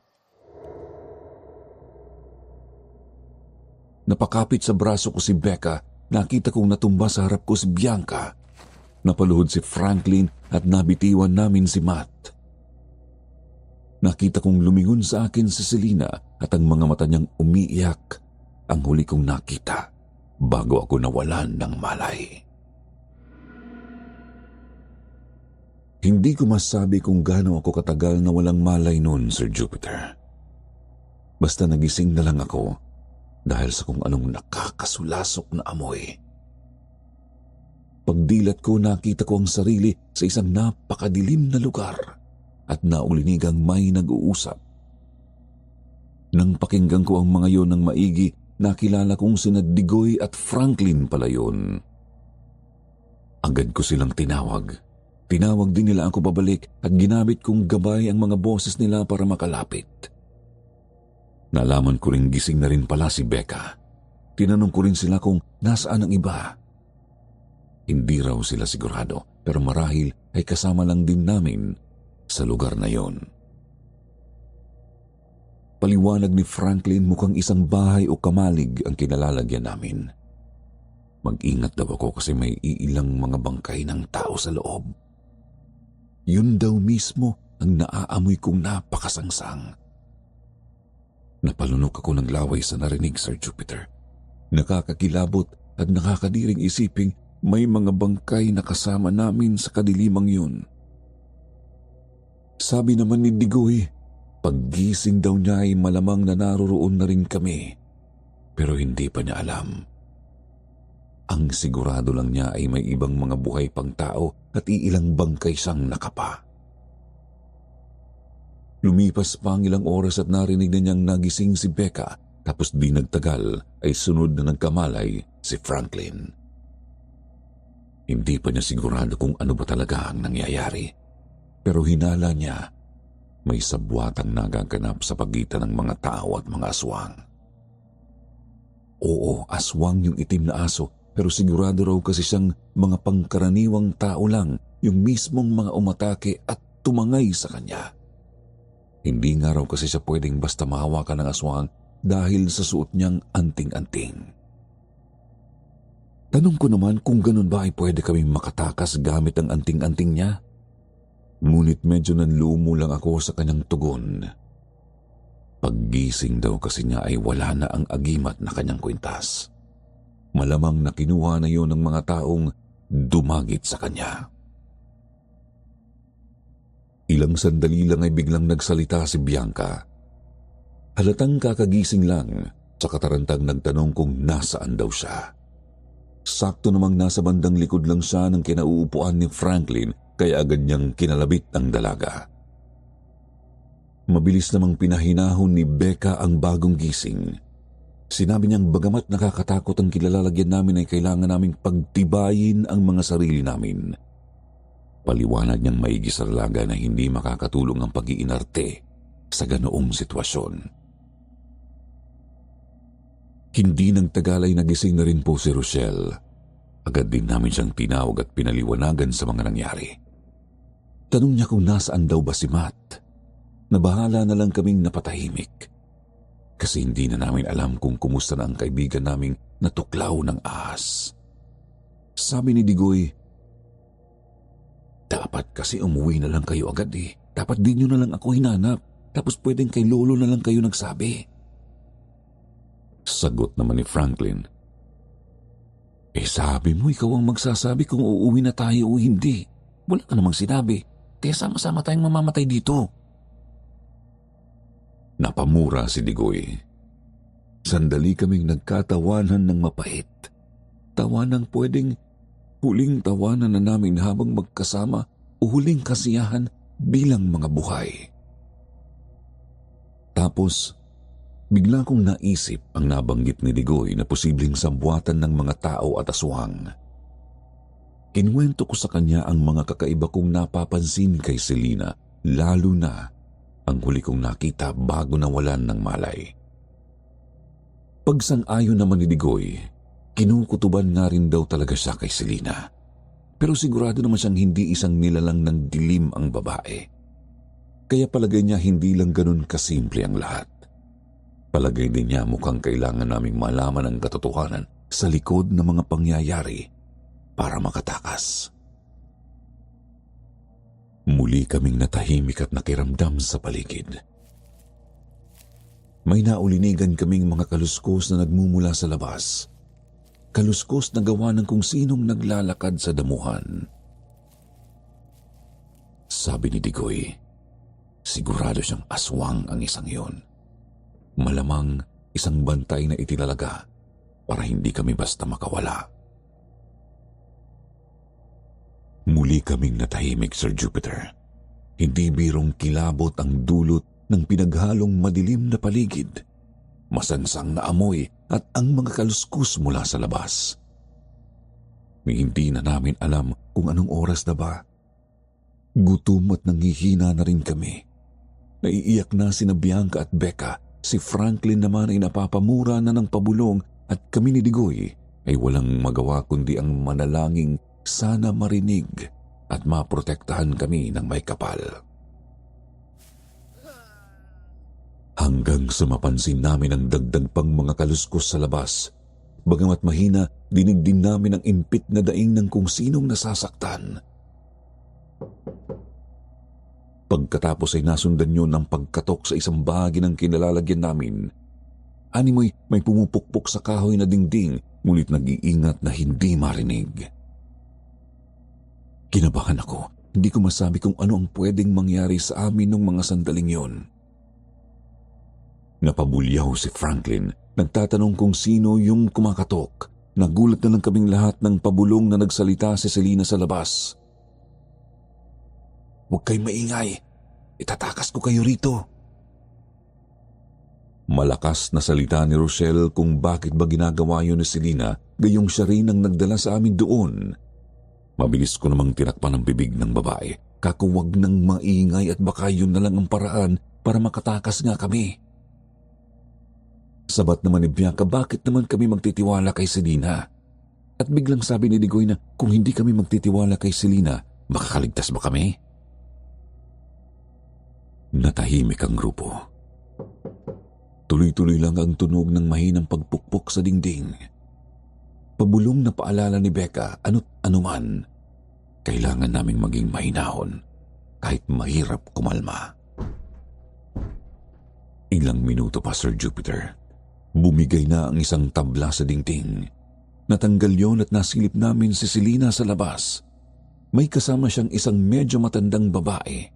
Napakapit sa braso ko si Becca. Nakita kong natumba sa harap ko si Bianca. Napaluhod si Franklin at nabitiwan namin si Matt. Nakita kong lumingon sa akin si Selena at ang mga mata niyang umiiyak. Ang huli kong nakita bago ako nawalan ng malay. Hindi ko masabi kung gaano ako katagal na walang malay noon, Sir Jupiter. Basta nagising na lang ako dahil sa kung anong nakakasulasok na amoy. Pagdilat ko, nakita ko ang sarili sa isang napakadilim na lugar at naulinigang may nag-uusap. Nang pakinggan ko ang mga yon ng maigi, nakilala kong sina Digoy at Franklin pala yun. Agad ko silang tinawag. Tinawag din nila ako pabalik at ginamit kong gabay ang mga boses nila para makalapit. Nalaman ko rin gising na rin pala si Becca. Tinanong ko rin sila kung nasaan ang iba. Hindi raw sila sigurado pero marahil ay kasama lang din namin sa lugar na yon. Paliwanag ni Franklin, mukhang isang bahay o kamalig ang kinalalagyan namin. Mag-ingat daw ako kasi may iilang mga bangkay ng tao sa loob. Yun daw mismo ang naaamoy kong napakasangsang. Napalunok ako ng laway sa narinig, Sir Jupiter. Nakakakilabot at nakakadiring isiping may mga bangkay na kasama namin sa kadilimang yun. Sabi naman ni Digoy, paggising daw niya ay malamang na naroroon na rin kami. Pero hindi pa niya alam. Ang sigurado lang niya ay may ibang mga buhay pang tao at iilang bangkay siyang nakapa. Lumipas pa ang ilang oras at narinig na niyang nagising si Becca, tapos di nagtagal ay sunod na nagkamalay si Franklin. Hindi pa niya sigurado kung ano ba talaga ang nangyayari, pero hinala niya may sabwatang nagaganap sa pagitan ng mga tao at mga aswang. Oo, aswang yung itim na aso, pero sigurado raw kasi siyang mga pangkaraniwang tao lang, yung mismong mga umatake at tumangay sa kanya. Hindi nga raw kasi siya pwedeng basta mahawakan ng aswang dahil sa suot niyang anting-anting. Tanong ko naman kung ganun ba ay pwede kaming makatakas gamit ang anting-anting niya. Ngunit medyo nanlumo lang ako sa kanyang tugon. Paggising daw kasi niya ay wala na ang agimat na kanyang kwintas. Malamang na kinuha na yun ng mga taong dumagit sa kanya. Ilang sandali lang ay biglang nagsalita si Bianca. Halatang kakagising lang, tsaka tarantang nagtanong kung nasaan daw siya. Sakto namang nasa bandang likod lang siya ng kinauupuan ni Franklin, kaya agad niyang kinalabit ang dalaga. Mabilis namang pinahinahon ni Becca ang bagong gising. Sinabi niyang bagamat nakakatakot ang kilalalagyan namin ay kailangan naming pagtibayin ang mga sarili namin. Paliwanag niyang maigi sa dalaga na hindi makakatulong ang pag-iinarte sa ganoong sitwasyon. Hindi nagtagal ay nagising na rin po si Rochelle. Agad din namin siyang tinawag at pinaliwanagan sa mga nangyari. Tanong niya kung nasaan daw ba si Matt. Nabahala na lang kaming napatahimik. Kasi hindi na namin alam kung kumusta na ang kaibigan naming natuklaw ng ahas. Sabi ni Digoy, dapat kasi umuwi na lang kayo agad eh. Dapat din nyo na lang ako hinanap. Tapos pwedeng kay Lolo na lang kayo nagsabi. Sagot naman ni Franklin, sabi mo ikaw ang magsasabi kung uuwi na tayo o hindi. Wala ka namang sinabi. Kaya sama-sama tayong mamamatay dito. Napamura si Digoy. Sandali kaming nagkatawanan ng mapait. Tawanang pwedeng huling tawanan na namin habang magkasama o huling kasiyahan bilang mga buhay. Tapos, bigla kong naisip ang nabanggit ni Digoy na posibleng sambuatan ng mga tao at aswang. Kinuwento ko sa kanya ang mga kakaiba kong napapansin kay Selena, lalo na ang huli kong nakita bago nawalan ng malay. Pagsang-ayon naman ni Digoy, kinukutuban nga rin daw talaga siya kay Selena. Pero sigurado naman siyang hindi isang nilalang ng dilim ang babae. Kaya palagay niya hindi lang ganun kasimple ang lahat. Palagay din niya mukhang kailangan naming malaman ang katotohanan sa likod ng mga pangyayari para makatakas. Muli kaming natahimik at nakiramdam sa paligid. May naulinigan kaming mga kaluskos na nagmumula sa labas. Kaluskos na gawa ng kung sinong naglalakad sa damuhan. Sabi ni Digoy, sigurado siyang aswang ang isang yon. Malamang isang bantay na itinalaga para hindi kami basta makawala. Muli kaming natahimik, Sir Jupiter. Hindi birong kilabot ang dulot ng pinaghalong madilim na paligid. Masansang na amoy at ang mga kaluskus mula sa labas. Hindi na namin alam kung anong oras na ba. Gutom at nanghihina na rin kami. Naiiyak na sina Bianca at Becca. Si Franklin naman ay napapamura na ng pabulong at kami ni Digoy ay walang magawa kundi ang manalangin sana marinig at maprotektahan kami ng may kapal. Hanggang sa mapansin namin ang dagdag pang mga kaluskos sa labas. Bagamat mahina, dinig din namin ang impit na daing ng kung sinong nasasaktan. Pagkatapos ay nasundan yun ng pagkatok sa isang bahagi ng kinalalagyan namin. Animoy may pumupukpok sa kahoy na dingding, ngunit nag-iingat na hindi marinig. Kinabahan ako. Hindi ko masabi kung ano ang pwedeng mangyari sa amin nung mga sandaling yon. Napabulyaw si Franklin. Nagtatanong kung sino yung kumakatok. Nagulat na lang kaming lahat ng pabulong na nagsalita si Selena sa labas. "Huwag kayong maingay. Itatakas ko kayo rito." Malakas na salita ni Rochelle kung bakit ba ginagawa yun ni Selena, gayong siya rin ang nagdala sa amin doon. Mabilis ko namang tinakpan ang bibig ng babae. Kakuwag ng maingay at baka yun na lang ang paraan para makatakas nga kami. Sabat naman ni Bianca, bakit naman kami magtitiwala kay Selena? At biglang sabi ni Digoy na kung hindi kami magtitiwala kay Selena, makakaligtas ba kami? Natahimik ang grupo. Tuloy-tuloy lang ang tunog ng mahinang pagpukpok sa dingding. Pabulong na paalala ni Becca, ano't anuman, kailangan naming maging mahinahon kahit mahirap kumalma. Ilang minuto pa, Sir Jupiter. Bumigay na ang isang tabla sa dingding. Natanggal yon at nasilip namin si Selena sa labas. May kasama siyang isang medyo matandang babae,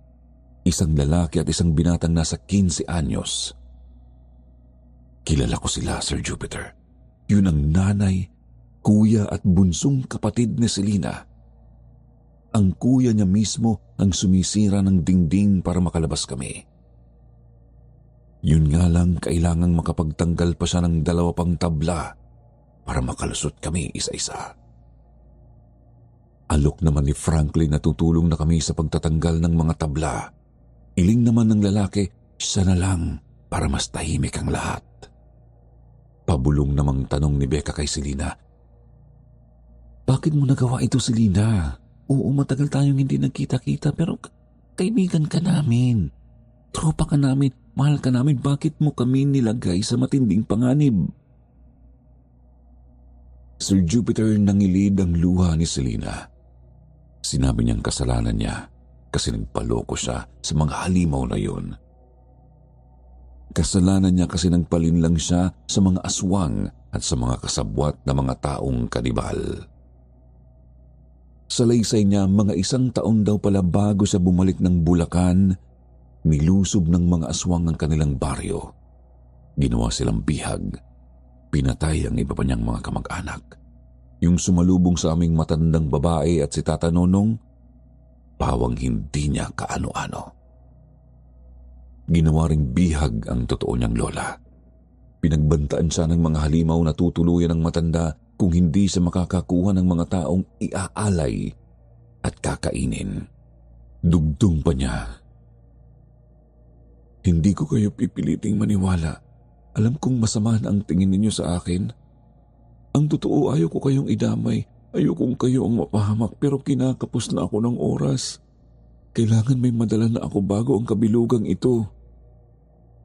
isang lalaki at isang binatang nasa 15 anyos. Kilala ko sila, Sir Jupiter. Yun ang nanay, kuya at bunsong kapatid ni Selena. Ang kuya niya mismo ang sumisira ng dingding para makalabas kami. Yun nga lang, kailangang makapagtanggal pa siya ng 2 pang tabla para makalusot kami isa-isa. Alok naman ni Franklin na tutulong na kami sa pagtatanggal ng mga tabla. Iling naman ng lalaki, siya na lang para mas tahimik ang lahat. Pabulong namang tanong ni Becca kay Selena, "Bakit mo nagawa ito, Selena? Oo, matagal tayong hindi nagkita-kita pero kaibigan ka namin. Tropa ka namin. Mahal ka namin, bakit mo kami nilagay sa matinding panganib?" Sir Jupiter, nangilid ang luha ni Selena. Sinabi niyang kasalanan niya kasi nagpaloko siya sa mga halimaw na yun. Kasalanan niya kasi nagpalinlang siya sa mga aswang at sa mga kasabwat na mga taong kanibal. Sa laysay niya, mga 1 taon daw pala bago siya bumalik ng Bulacan, nilusob ng mga aswang ang kanilang baryo. Ginawa silang bihag. Pinatay ang iba pa niyang mga kamag-anak. Yung sumalubong sa aming matandang babae at si Tata Nonong, pawang hindi niya kaano-ano. Ginawa ring bihag ang totoo niyang lola. Pinagbantaan siya ng mga halimaw na tutuluyan ng matanda kung hindi siya makakakuha ng mga taong iaalay at kakainin. Dugtong pa niya, "Hindi ko kayo pipiliting maniwala. Alam kong masama ang tingin ninyo sa akin. Ang totoo, ayaw ko kayong idamay. Ayaw kong kayo ang mapahamak pero kinakapos na ako ng oras. Kailangan may madala na ako bago ang kabilugang ito.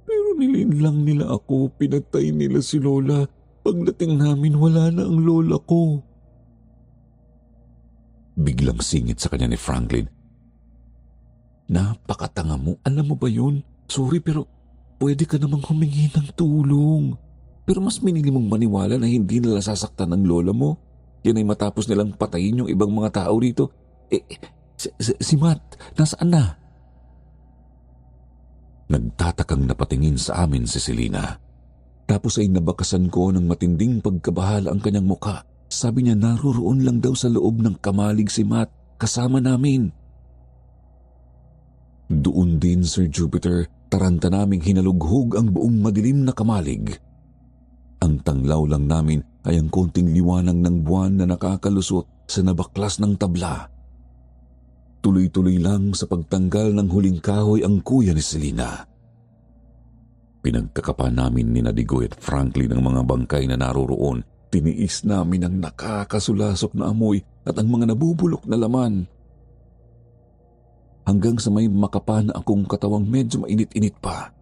Pero nilinlang nila ako, pinatay nila si Lola. Pagdating namin, wala na ang lola ko." Biglang singit sa kanya ni Franklin, "Napakatanga mo. Alam mo ba yun? Sorry pero pwede ka namang humingi ng tulong. Pero mas minili mong maniwala na hindi nila sasaktan ng lola mo. Yan ay matapos nilang patayin yung ibang mga tao rito. Si Matt, nasaan na?" Nagtatakang napatingin sa amin si Selena. Tapos ay nabakasan ko ng matinding pagkabahala ang kanyang muka. Sabi niya naroroon lang daw sa loob ng kamalig si Matt kasama namin. Doon din, Sir Jupiter, taranta naming hinalughog ang buong madilim na kamalig. Ang tanglaw lang namin ay ang konting liwanag ng buwan na nakakalusot sa nabaklas ng tabla. Tuloy-tuloy lang sa pagtanggal ng huling kahoy ang kuya ni Selina. Pinagkakapa namin ni Digoy at Franklin ang mga bangkay na naroroon. Tiniis namin ang nakakasulasok na amoy at ang mga nabubulok na laman. Hanggang sa may makapa na akong katawang medyo mainit-init pa.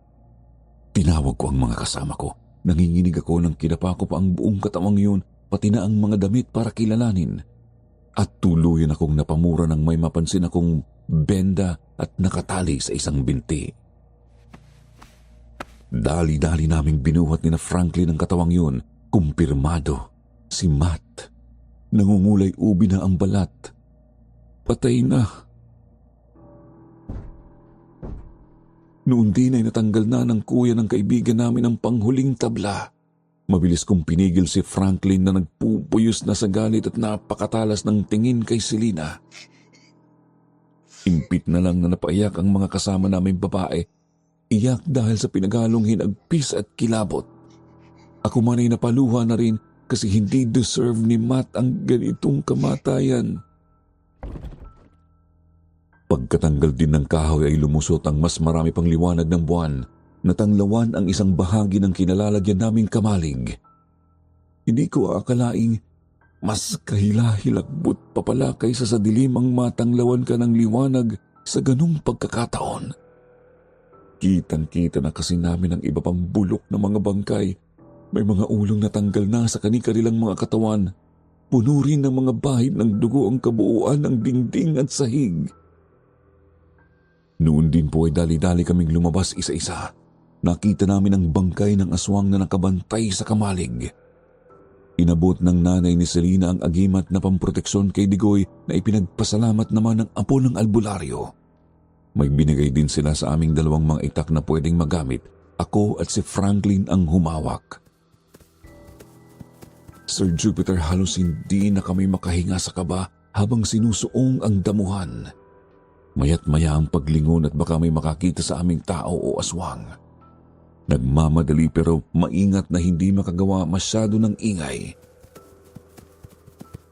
Tinawag ko ang mga kasama ko. Nanginginig ako nang kinapa ko pa ang buong katawang yun, pati na ang mga damit para kilalanin. At tuluyan akong napamura nang may mapansin akong benda at nakatali sa isang binti. Dali-dali naming binuhat ni na Franklin ang katawang yun. Kumpirmado, si Matt. Nangungulay ubi na ang balat. Patay na. Noon din ay natanggal na ng kuya ng kaibigan namin ang panghuling tabla. Mabilis kong pinigil si Franklin na nagpupuyos na sa galit at napakatalas ng tingin kay Selina. Impit na lang na napaiyak ang mga kasama naming babae. Iyak dahil sa pinaghalong hinagpis at kilabot. Ako man ay napaluha na rin kasi hindi deserve ni Matt ang ganitong kamatayan. Pagkatanggal din ng kahoy ay lumusot ang mas marami pang liwanag ng buwan. Natanglawan ang isang bahagi ng kinalalagyan naming kamalig. Hindi ko aakalaing mas kahilahilagbot pa pala kaysa sa dilim ang matanglawan ka ng liwanag sa ganung pagkakataon. Kitang-kita na kasi namin ang iba pang bulok na mga bangkay. May mga ulong natanggal na sa kani-kanilang mga katawan. Puno rin ng mga bahid ng dugo ang kabuuan ng dingding at sahig. Noon din po ay dali-dali kaming lumabas isa-isa. Nakita namin ang bangkay ng aswang na nakabantay sa kamalig. Inabot ng nanay ni Selina ang agimat na pamproteksyon kay Digoy na ipinagpasalamat naman ng apo ng albularyo. May binigay din sila sa aming dalawang mga itak na pwedeng magamit. Ako at si Franklin ang humawak. Sir Jupiter, halos hindi na kami makahinga sa kaba habang sinusuong ang damuhan. Maya't maya ang paglingon at baka may makakita sa aming tao o aswang. Nagmamadali pero maingat na hindi makagawa masyado ng ingay.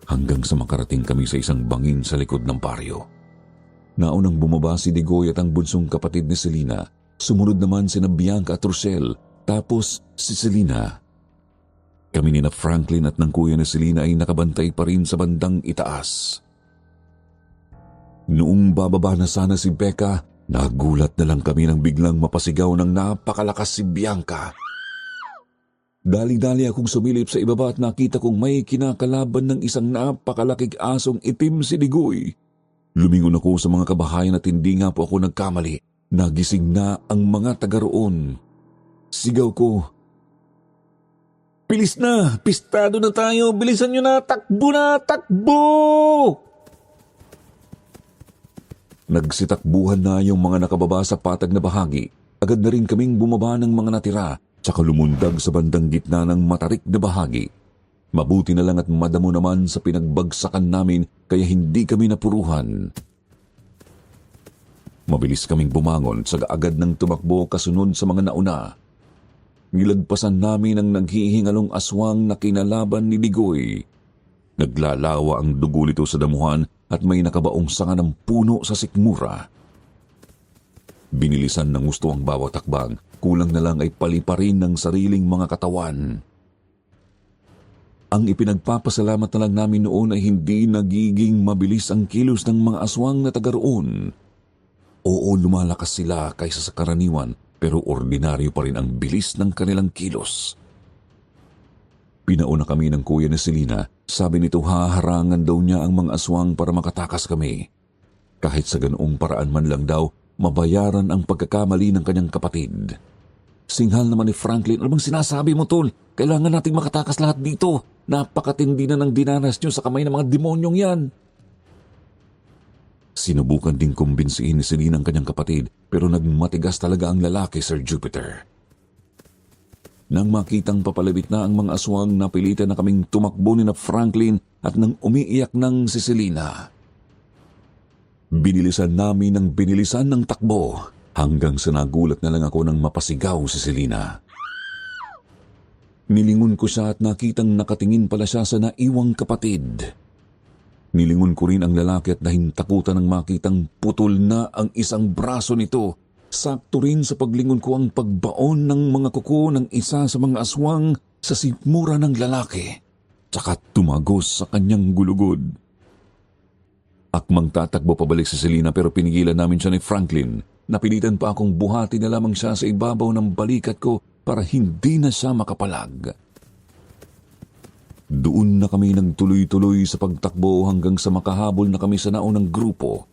Hanggang sa makarating kami sa isang bangin sa likod ng baryo. Naunang bumaba si Digoy at ang bunsong kapatid ni Selina. Sumunod naman sina Bianca at Rochelle, tapos si Selina. Kami ni na Franklin at ng kuya ni Selina ay nakabantay pa rin sa bandang itaas. Noong bababa na sana si Becca, nagulat na lang kami nang biglang mapasigaw ng napakalakas si Bianca. Dali-dali akong sumilip sa ibaba at nakita kong may kinakalaban ng isang napakalakig asong itim si Digoy. Lumingon ako sa mga kabahayan at hindi nga po ako nagkamali. Nagising na ang mga taga roon. Sigaw ko, "Bilis na! Pistado na tayo! Bilisan nyo na! Takbo na! Takbo!" Nagsitakbuhan na yung mga nakababa sa patag na bahagi. Agad na rin kaming bumaba ng mga natira, tsaka lumundag sa bandang gitna ng matarik na bahagi. Mabuti na lang at madamo naman sa pinagbagsakan namin kaya hindi kami napuruhan. Mabilis kaming bumangon sa agad ng tumakbo kasunod sa mga nauna. Nilagpasan namin ang naghihingalong aswang na kinalaban ni Digoy. Naglalawa ang dugo nito sa damuhan at may nakabaong sanga ng puno sa sikmura. Binilisan ng gusto ang bawat takbang, kulang na lang ay paliparin ng sariling mga katawan. Ang ipinagpapasalamat na lang namin noon ay hindi nagiging mabilis ang kilos ng mga aswang na taga roon. Oo, lumalakas sila kaysa sa karaniwan, pero ordinaryo pa rin ang bilis ng kanilang kilos. Pinauna kami ng kuya ni Selina. Sabi nito haharangan daw niya ang mga aswang para makatakas kami. Kahit sa ganoong paraan man lang daw, mabayaran ang pagkakamali ng kanyang kapatid. Singhal naman ni Franklin, "Ano bang sinasabi mo, tol? Kailangan nating makatakas lahat dito. Napakatindi na ng dinanas niyo sa kamay ng mga demonyong yan." Sinubukan ding kumbinsihin ni Selina ang kanyang kapatid, pero nagmatigas talaga ang lalaki, Sir Jupiter. Nang makitang papalabit na ang mga aswang, napilitan na kaming tumakbo ni na Franklin at nang umiiyak ng si Selina. Binilisan namin ng binilisan ng takbo hanggang sa nagulat na lang ako nang mapasigaw si Selina. Nilingon ko siya at nakitang nakatingin pala siya sa naiwang kapatid. Nilingon ko rin ang lalaki at nahintakutan ng makitang putol na ang isang braso nito. Sakto rin sa paglingon ko ang pagbaon ng mga kuko ng isa sa mga aswang sa sikmura ng lalaki, tsaka tumagos sa kanyang gulugod. Akmang tatakbo pabalik si Selena pero pinigilan namin siya ni Franklin. Napilitan pa akong buhati na lamang siya sa ibabaw ng balikat ko para hindi na siya makapalag. Doon na kami nagtuloy-tuloy sa pagtakbo hanggang sa makahabol na kami sa naunang grupo.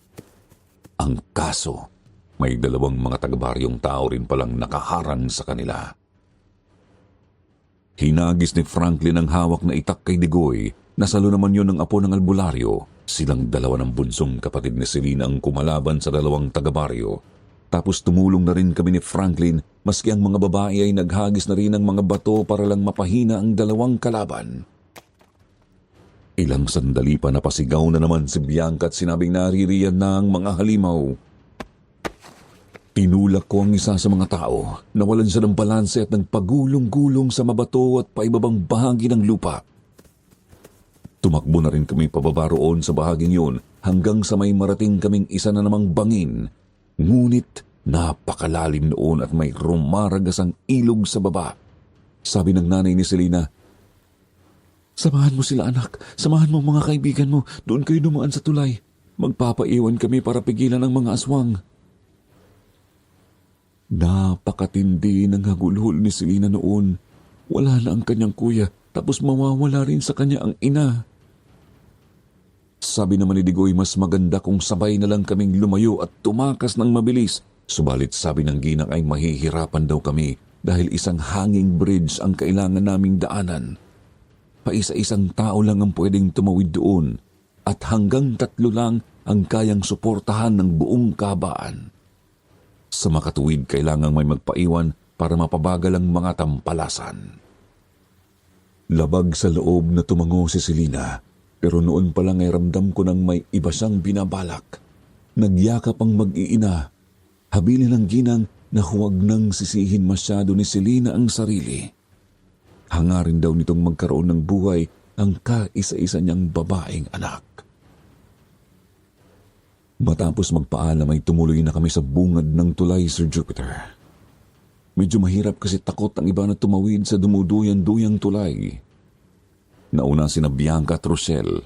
Ang kaso, may dalawang mga taga-baryong tao rin palang nakaharang sa kanila. Hinagis ni Franklin ang hawak na itak kay Digoy. Nasalo naman yun ng apo ng albularyo. Silang dalawa ng bunsong kapatid ni Selena ang kumalaban sa dalawang taga-baryo. Tapos tumulong na rin kami ni Franklin maski ang mga babae ay naghagis na rin ng mga bato para lang mapahina ang dalawang kalaban. Ilang sandali pa napasigaw na naman si Bianca at sinabing naririyan na ang mga halimaw. Tinulak ko ang isa sa mga tao. Nawalan siya ng balanse at nagpagulong-gulong sa mabato at paibabang bahagi ng lupa. Tumakbo na rin kami pababa roon sa bahaging yun hanggang sa may marating kaming isa na namang bangin. Ngunit napakalalim noon at may rumaragasang ilog sa baba. Sabi ng nanay ni Selena, "Samahan mo sila anak, samahan mo mga kaibigan mo, doon kayo dumaan sa tulay. Magpapaiwan kami para pigilan ang mga aswang." Napakatindi ng hagulhol ni Selena noon. Wala na ang kanyang kuya, tapos mawawala rin sa kanya ang ina. Sabi naman ni Digoy, mas maganda kung sabay na lang kaming lumayo at tumakas ng mabilis. Subalit sabi ng ginang ay mahihirapan daw kami dahil isang hanging bridge ang kailangan naming daanan. Paisa-isang tao lang ang pwedeng tumawid doon at hanggang 3 lang ang kayang suportahan ng buong kabaan. Sa makatuwid, kailangang may magpaiwan para mapabagal ang mga tampalasan. Labag sa loob na tumango si Selena, pero noon pa lang ay ramdam ko nang may iba siyang binabalak. Nagyakap ang mag-iina. Habilin ng ginang na huwag nang sisihin masyado ni Selena ang sarili. Hangarin daw nitong magkaroon ng buhay ang kaisa-isa niyang babaeng anak. Matapos magpaalam ay tumuloy na kami sa bungad ng tulay, Sir Jupiter. Medyo mahirap kasi takot ang iba na tumawid sa dumuduyan-duyang tulay. Nauna sina Bianca at Rochelle.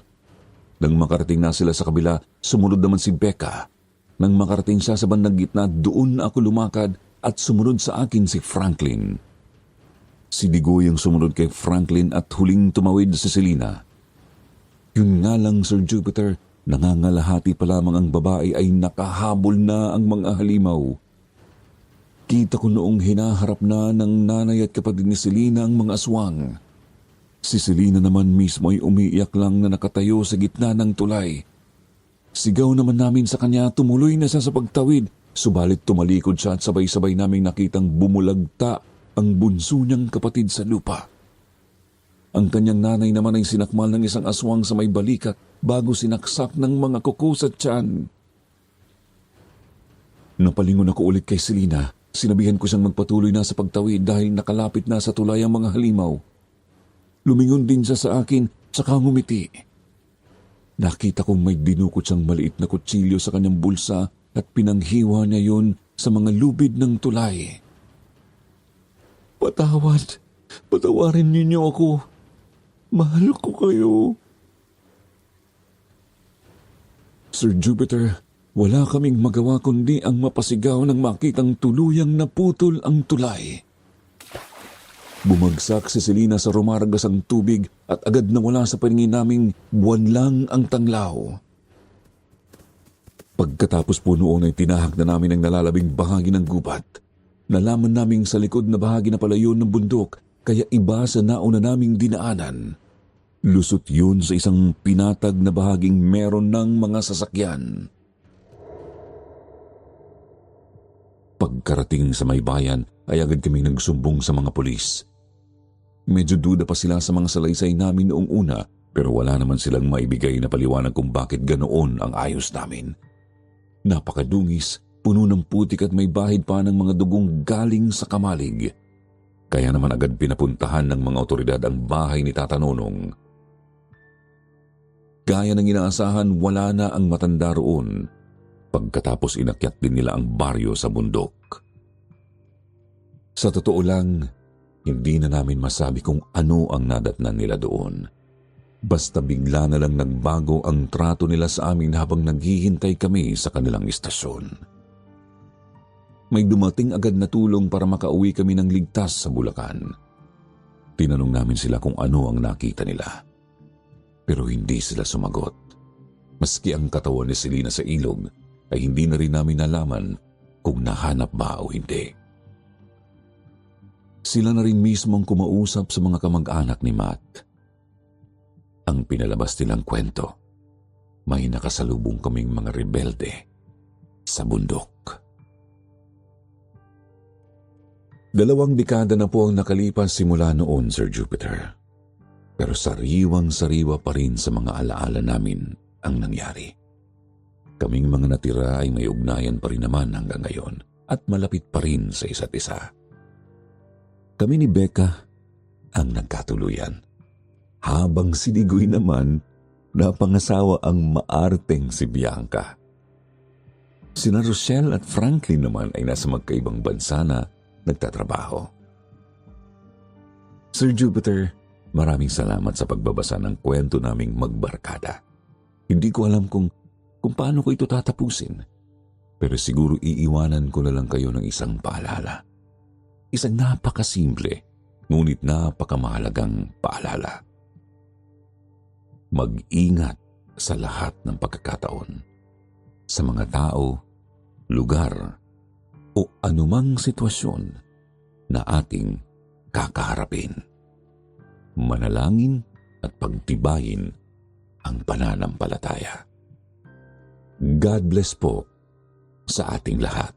Nang makarating na sila sa kabila, sumunod naman si Becca. Nang makarating siya sa bandang gitna, doon ako lumakad at sumunod sa akin si Franklin. Si Digoy ang sumunod kay Franklin at huling tumawid si Selena. Yun nga lang, Sir Jupiter, nangangalahati pa lamang ang babae ay nakahabol na ang mga halimaw. Kita ko noong hinaharap na ng nanay at kapatid ni Selena ang mga aswang. Si Selena naman mismo ay umiiyak lang na nakatayo sa gitna ng tulay. Sigaw naman namin sa kanya, tumuloy na siya sa pagtawid. Subalit tumalikod siya at sabay-sabay naming nakitang bumulagta ang bunso niyang kapatid sa lupa. Ang kanyang nanay naman ay sinakmal ng isang aswang sa may balikat bago sinaksak ng mga kuko sa tiyan. Napalingon ako ulit kay Selena. Sinabihan ko siyang magpatuloy na sa pagtawid dahil nakalapit na sa tulay ang mga halimaw. Lumingon din siya sa akin, saka ngumiti. Nakita kong may dinukot siyang maliit na kutsilyo sa kanyang bulsa at pinanghiwa niya yon sa mga lubid ng tulay. Patawarin ninyo ako. Mahal ko kayo. Sir Jupiter, wala kaming magawa kundi ang mapasigaw nang makitang tuluyang naputol ang tulay. Bumagsak si Selena sa rumaragasang tubig at agad nawala sa paningin naming buwan lang ang tanglaw. Pagkatapos po noon ay tinahak na namin ang nalalabing bahagi ng gubat. Nalaman naming sa likod na bahagi na pala yun ng bundok, kaya iba sa nauna naming dinaanan. Lusot yun sa isang pinatag na bahaging meron ng mga sasakyan. Pagkarating sa may bayan ay agad kaming nagsumbong sa mga pulis. Medyo duda pa sila sa mga salaysay namin noong una, pero wala naman silang maibigay na paliwanag kung bakit ganoon ang ayos namin. Napakadungis, puno ng putik at may bahid pa ng mga dugong galing sa kamalig. Kaya naman agad pinapuntahan ng mga otoridad ang bahay ni Tata Nonong. Gaya ng inaasahan, wala na ang matanda roon pagkatapos inakyat din nila ang baryo sa bundok. Sa totoo lang, hindi na namin masabi kung ano ang nadatnan nila doon. Basta bigla na lang nagbago ang trato nila sa amin habang naghihintay kami sa kanilang istasyon. May dumating agad na tulong para makauwi kami ng ligtas sa Bulacan. Tinanong namin sila kung ano ang nakita nila. Pero hindi sila sumagot. Maski ang katawan ni Selena sa ilog ay hindi na rin namin nalaman kung nahanap ba o hindi. Sila na rin mismong kumausap sa mga kamag-anak ni Matt. Ang pinalabas nilang kwento, may nakasalubong kaming mga rebelde sa bundok. 2 dekada na po ang nakalipas simula noon, Sir Jupiter. Pero sariwang-sariwa pa rin sa mga alaala namin ang nangyari. Kaming mga natira ay may ugnayan pa rin naman hanggang ngayon at malapit pa rin sa isa't isa. Kami ni Becca ang nagkatuluyan. Habang si Digoy naman, napangasawa ang maarteng si Bianca. Sina Rochelle at Franklin naman ay nasa magkaibang bansa na nagtatrabaho. Sir Jupiter, maraming salamat sa pagbabasa ng kwento naming magbarkada. Hindi ko alam kung paano ko ito tatapusin, pero siguro iiwanan ko na lang kayo ng isang paalala. Isang napakasimple, ngunit napakamahalagang paalala. Mag-ingat sa lahat ng pagkakataon, sa mga tao, lugar, o anumang sitwasyon na ating kakaharapin. Manalangin at pagtibayin ang pananampalataya. God bless po sa ating lahat.